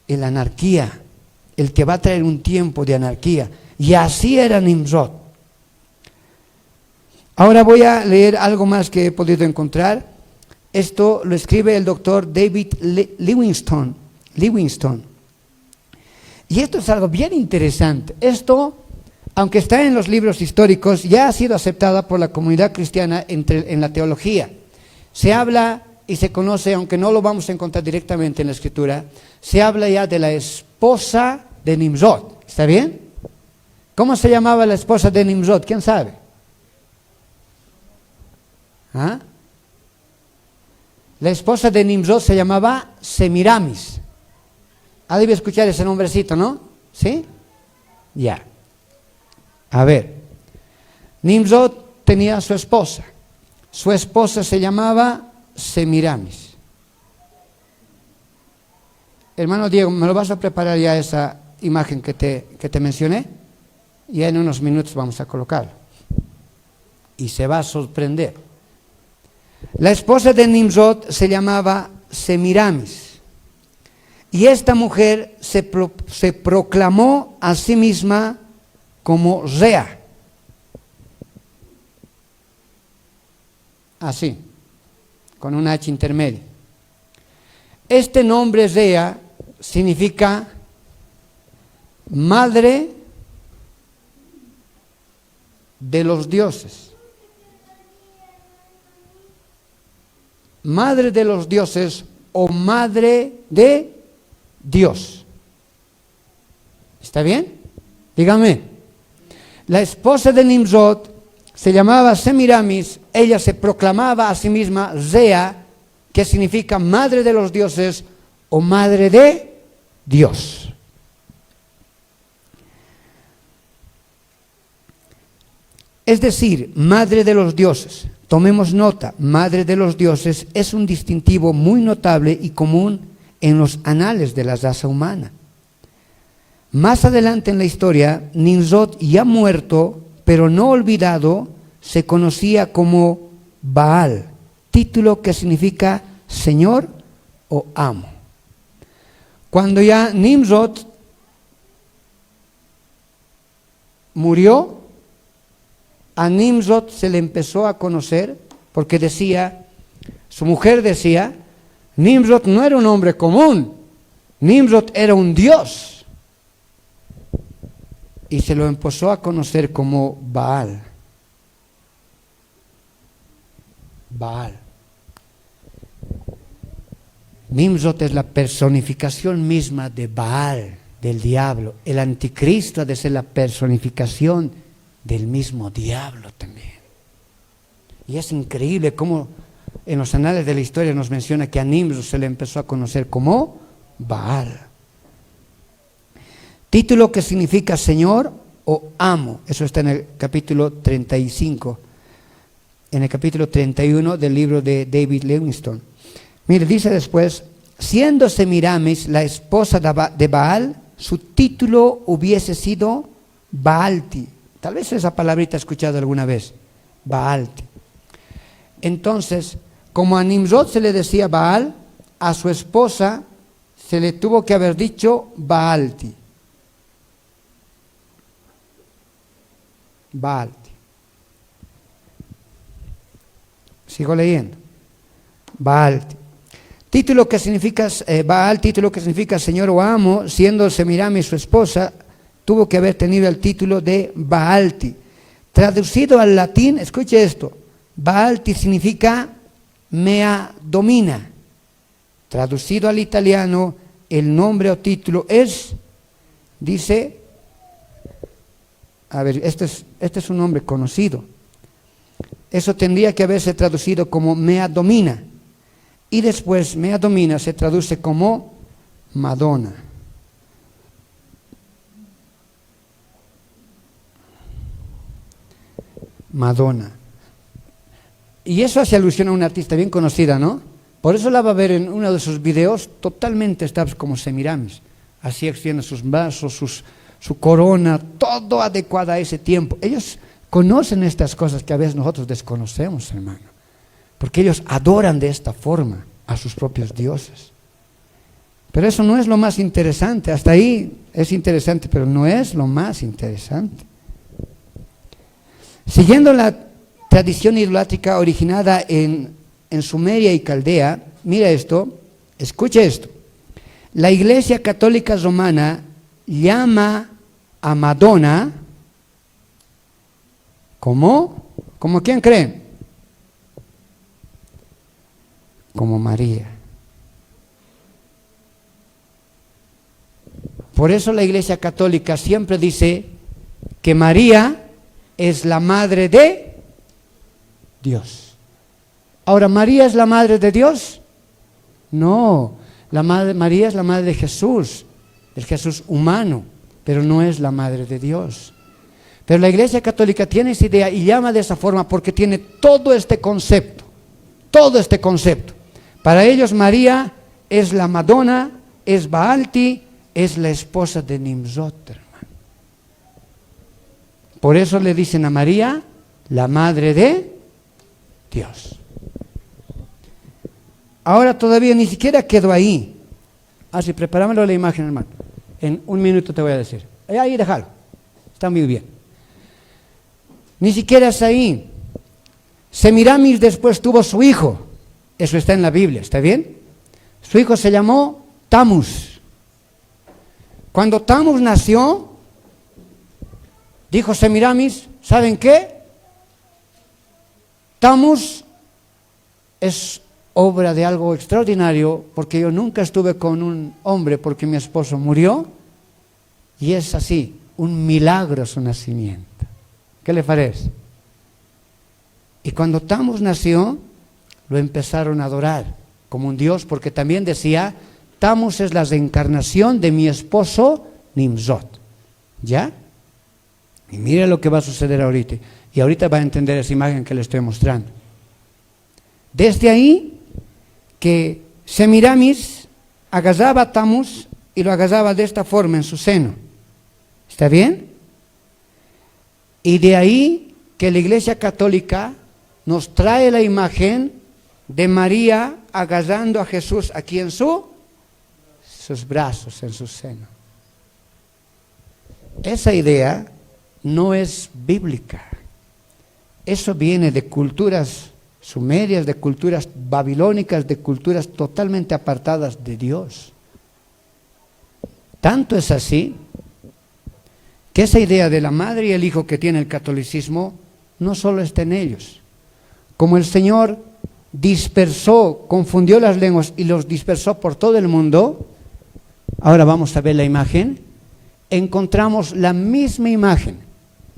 el anarquía, el que va a traer un tiempo de anarquía. Y así era Nimrod. Ahora voy a leer algo más que he podido encontrar. Esto lo escribe el doctor David Livingstone. Y esto es algo bien interesante. Esto, aunque está en los libros históricos, ya ha sido aceptada por la comunidad cristiana en la teología. Se habla y se conoce, aunque no lo vamos a encontrar directamente en la Escritura, se habla ya de la esposa de Nimrod. ¿Está bien? ¿Cómo se llamaba la esposa de Nimrod? ¿Quién sabe? ¿Ah? La esposa de Nimrod se llamaba Semiramis. Ah, debe escuchar ese nombrecito, ¿no? ¿Sí? Ya. A ver. Nimrod tenía a su esposa. Su esposa se llamaba Semiramis. Hermano Diego, ¿me lo vas a preparar ya esa imagen que te mencioné? Ya en unos minutos vamos a colocarlo. Y se va a sorprender. La esposa de Nimrod se llamaba Semiramis. Y esta mujer se proclamó a sí misma como Rea. Así, con una H intermedia. Este nombre Rea significa madre de los dioses. Madre de los dioses o madre de Dios. ¿Está bien? Dígame. La esposa de Nimrod se llamaba Semiramis, ella se proclamaba a sí misma Rea, que significa madre de los dioses o madre de Dios. Es decir, madre de los dioses. Tomemos nota, madre de los dioses es un distintivo muy notable y común en los anales de la raza humana. Más adelante en la historia, Nimrod, ya muerto, pero no olvidado, se conocía como Baal, título que significa señor o amo. Cuando ya Nimrod murió, a Nimrod se le empezó a conocer porque decía, su mujer decía, Nimrod no era un hombre común, Nimrod era un dios. Y se lo empezó a conocer como Baal. Baal. Nimrod es la personificación misma de Baal, del diablo. El anticristo ha de ser la personificación del mismo diablo también. Y es increíble cómo en los anales de la historia nos menciona que a Nimrod se le empezó a conocer como Baal. Título que significa Señor o amo. Eso está en el capítulo 35. En el capítulo 31 del libro de David Livingstone. Mire, dice después, siendo Semiramis la esposa de Baal, su título hubiese sido Baalti. Tal vez esa palabrita he escuchado alguna vez, Baalti. Entonces, como a Nimrod se le decía Baal, a su esposa se le tuvo que haber dicho Baalti. Baalti. Sigo leyendo. Baalti. Título que significa Baal, título que significa Señor o amo, siendo Semiramis su esposa, tuvo que haber tenido el título de Baalti. Traducido al latín, escuche esto, Baalti significa mea domina. Traducido al italiano, el nombre o título es, dice, a ver, este es un nombre conocido. Eso tendría que haberse traducido como mea domina. Y después mea domina se traduce como Madonna. Madonna. Y eso hace alusión a una artista bien conocida, ¿no? Por eso la va a ver en uno de sus videos, totalmente está como Semiramis. Así extiende sus brazos, su corona, todo adecuado a ese tiempo. Ellos conocen estas cosas que a veces nosotros desconocemos, hermano. Porque ellos adoran de esta forma a sus propios dioses. Pero eso no es lo más interesante. Hasta ahí es interesante, pero no es lo más interesante. Siguiendo la tradición idolátrica originada en Sumeria y Caldea, mira esto, escucha esto. La Iglesia Católica Romana llama a Madonna, ¿cómo? ¿Como quién cree? Como María. Por eso la Iglesia Católica siempre dice que María es la madre de Dios. Ahora, ¿María es la madre de Dios? No, María es la madre de Jesús, el Jesús humano, pero no es la madre de Dios. Pero la Iglesia Católica tiene esa idea y llama de esa forma porque tiene todo este concepto. Para ellos María es la Madonna, es Baalti, es la esposa de Nimrod, hermano. Por eso le dicen a María la madre de Dios. Ahora todavía ni siquiera quedó ahí. Así, prepáramelo la imagen, hermano. En un minuto te voy a decir. Ahí déjalo. Está muy bien. Ni siquiera es ahí. Semiramis después tuvo su hijo. Eso está en la Biblia, ¿está bien? Su hijo se llamó Tammuz. Cuando Tammuz nació, dijo Semiramis, ¿saben qué? Tammuz es obra de algo extraordinario porque yo nunca estuve con un hombre porque mi esposo murió y es así, un milagro su nacimiento. ¿Qué le parece? Y cuando Tammuz nació, lo empezaron a adorar como un dios porque también decía, Tammuz es la reencarnación de mi esposo Nimrod. ¿Ya? Y mire lo que va a suceder ahorita. Y ahorita va a entender esa imagen que le estoy mostrando. Desde ahí que Semiramis agarraba a Tammuz y lo agarraba de esta forma en su seno. ¿Está bien? Y de ahí que la Iglesia Católica nos trae la imagen de María agarrando a Jesús aquí en sus brazos, en su seno. Esa idea no es bíblica. Eso viene de culturas sumerias, de culturas babilónicas, de culturas totalmente apartadas de Dios. Tanto es así que esa idea de la madre y el hijo que tiene el catolicismo no solo está en ellos. Como el Señor dispersó, confundió las lenguas y los dispersó por todo el mundo, ahora vamos a ver la imagen, encontramos la misma imagen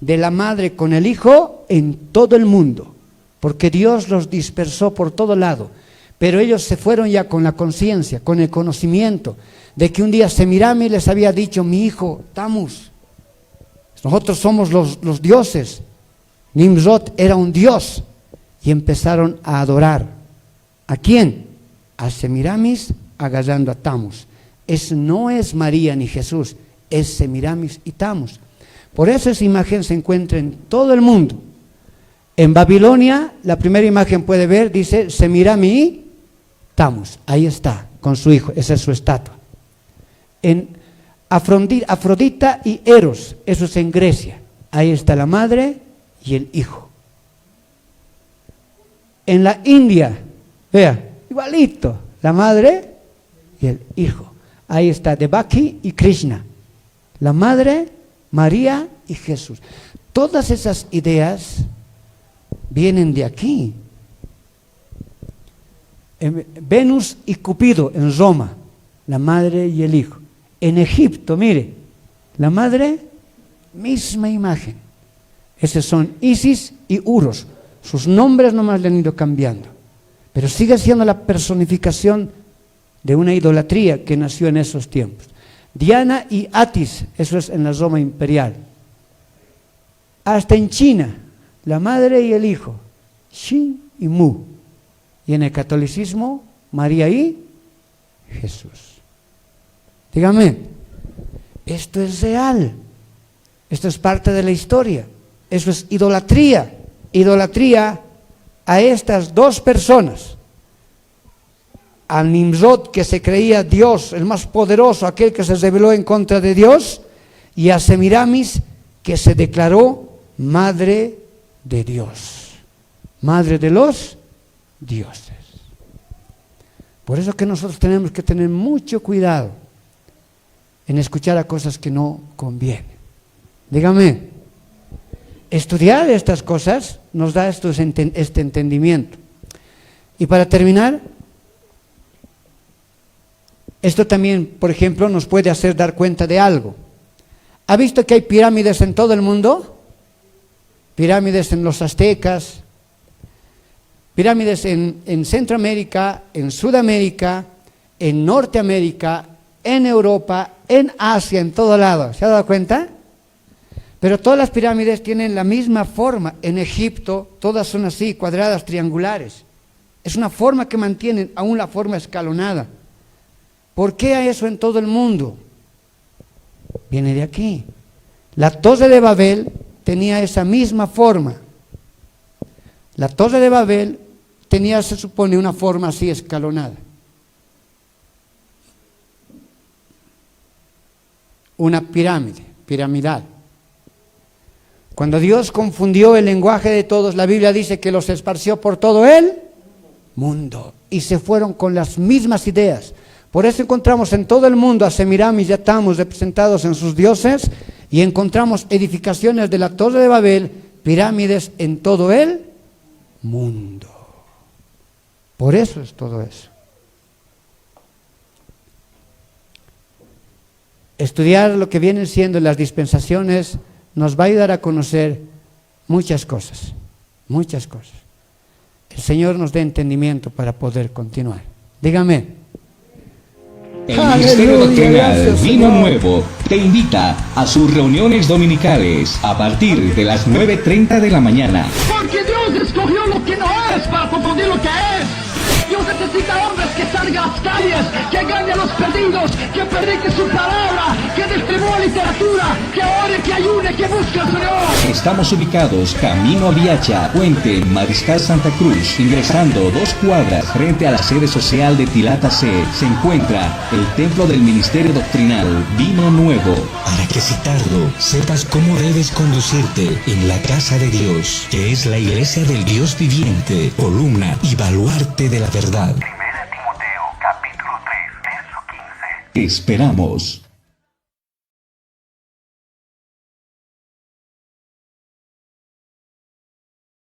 de la madre con el hijo en todo el mundo, porque Dios los dispersó por todo lado, pero ellos se fueron ya con la conciencia, con el conocimiento de que un día Semiramis les había dicho: mi hijo Tammuz, nosotros somos los dioses. Nimrod era un dios, y empezaron a adorar. ¿A quién? A Semiramis agarrando a Tammuz. No es María ni Jesús, es Semiramis y Tammuz. Por eso esa imagen se encuentra en todo el mundo. En Babilonia, la primera imagen puede ver, dice Semiramis y Tammuz. Ahí está, con su hijo, esa es su estatua. En Afrodita y Eros, eso es en Grecia. Ahí está la madre y el hijo. En la India, vea, igualito, la madre y el hijo. Ahí está Devaki y Krishna, la madre, María y Jesús. Todas esas ideas vienen de aquí. Venus y Cupido en Roma, la madre y el hijo. En Egipto, mire, la madre, misma imagen. Esos son Isis y Uros. Sus nombres nomás le han ido cambiando, pero sigue siendo la personificación de una idolatría que nació en esos tiempos. Diana y Atis, eso es en la Roma imperial. Hasta en China, la madre y el hijo, Xin y Mu. Y en el catolicismo, María y Jesús. Dígame, esto es real, esto es parte de la historia, eso es idolatría. Idolatría a estas dos personas, a Nimrod, que se creía Dios, el más poderoso, aquel que se rebeló en contra de Dios, y a Semiramis, que se declaró madre de Dios, madre de los dioses. Por eso que nosotros tenemos que tener mucho cuidado en escuchar a cosas que no convienen. Dígame, estudiar estas cosas nos da este entendimiento. Y para terminar, esto también, por ejemplo, nos puede hacer dar cuenta de algo. ¿Ha visto que hay pirámides en todo el mundo? Pirámides en los aztecas, pirámides en Centroamérica, en Sudamérica, en Norteamérica, en Europa, en Asia, en todo lado. ¿Se ha dado cuenta? Pero todas las pirámides tienen la misma forma. En Egipto todas son así, cuadradas, triangulares. Es una forma que mantienen aún la forma escalonada. ¿Por qué hay eso en todo el mundo? Viene de aquí. La Torre de Babel tenía esa misma forma. La Torre de Babel tenía, se supone, una forma así escalonada. Una pirámide, piramidal. Cuando Dios confundió el lenguaje de todos, la Biblia dice que los esparció por todo el mundo y se fueron con las mismas ideas. Por eso encontramos en todo el mundo a Semiramis y a Tammuz representados en sus dioses, y encontramos edificaciones de la Torre de Babel, pirámides en todo el mundo. Por eso es todo eso. Estudiar lo que vienen siendo las dispensaciones nos va a ayudar a conocer muchas cosas, muchas cosas. El Señor nos dé entendimiento para poder continuar. Dígame. El Ministerio Doctrinal Vino Nuevo te invita a sus reuniones dominicales a partir de las 9:30 de la mañana. Porque Dios escogió lo que no es para confundir lo que es. Dios necesita hombres que salgan a las calles, que ganen a los perdidos, que prediquen su palabra, que distribuya literatura, que ore, que ayune, que busque al Señor. Estamos ubicados Camino a Viacha, Puente, Mariscal Santa Cruz. Ingresando 2 cuadras frente a la sede social de Tilata C, se encuentra el Templo del Ministerio Doctrinal Vino Nuevo. Para que citarlo, sepas cómo debes conducirte en la casa de Dios, que es la iglesia del Dios viviente, columna y baluarte de la verdad. Primera Timoteo, capítulo 3, verso 15. Te esperamos.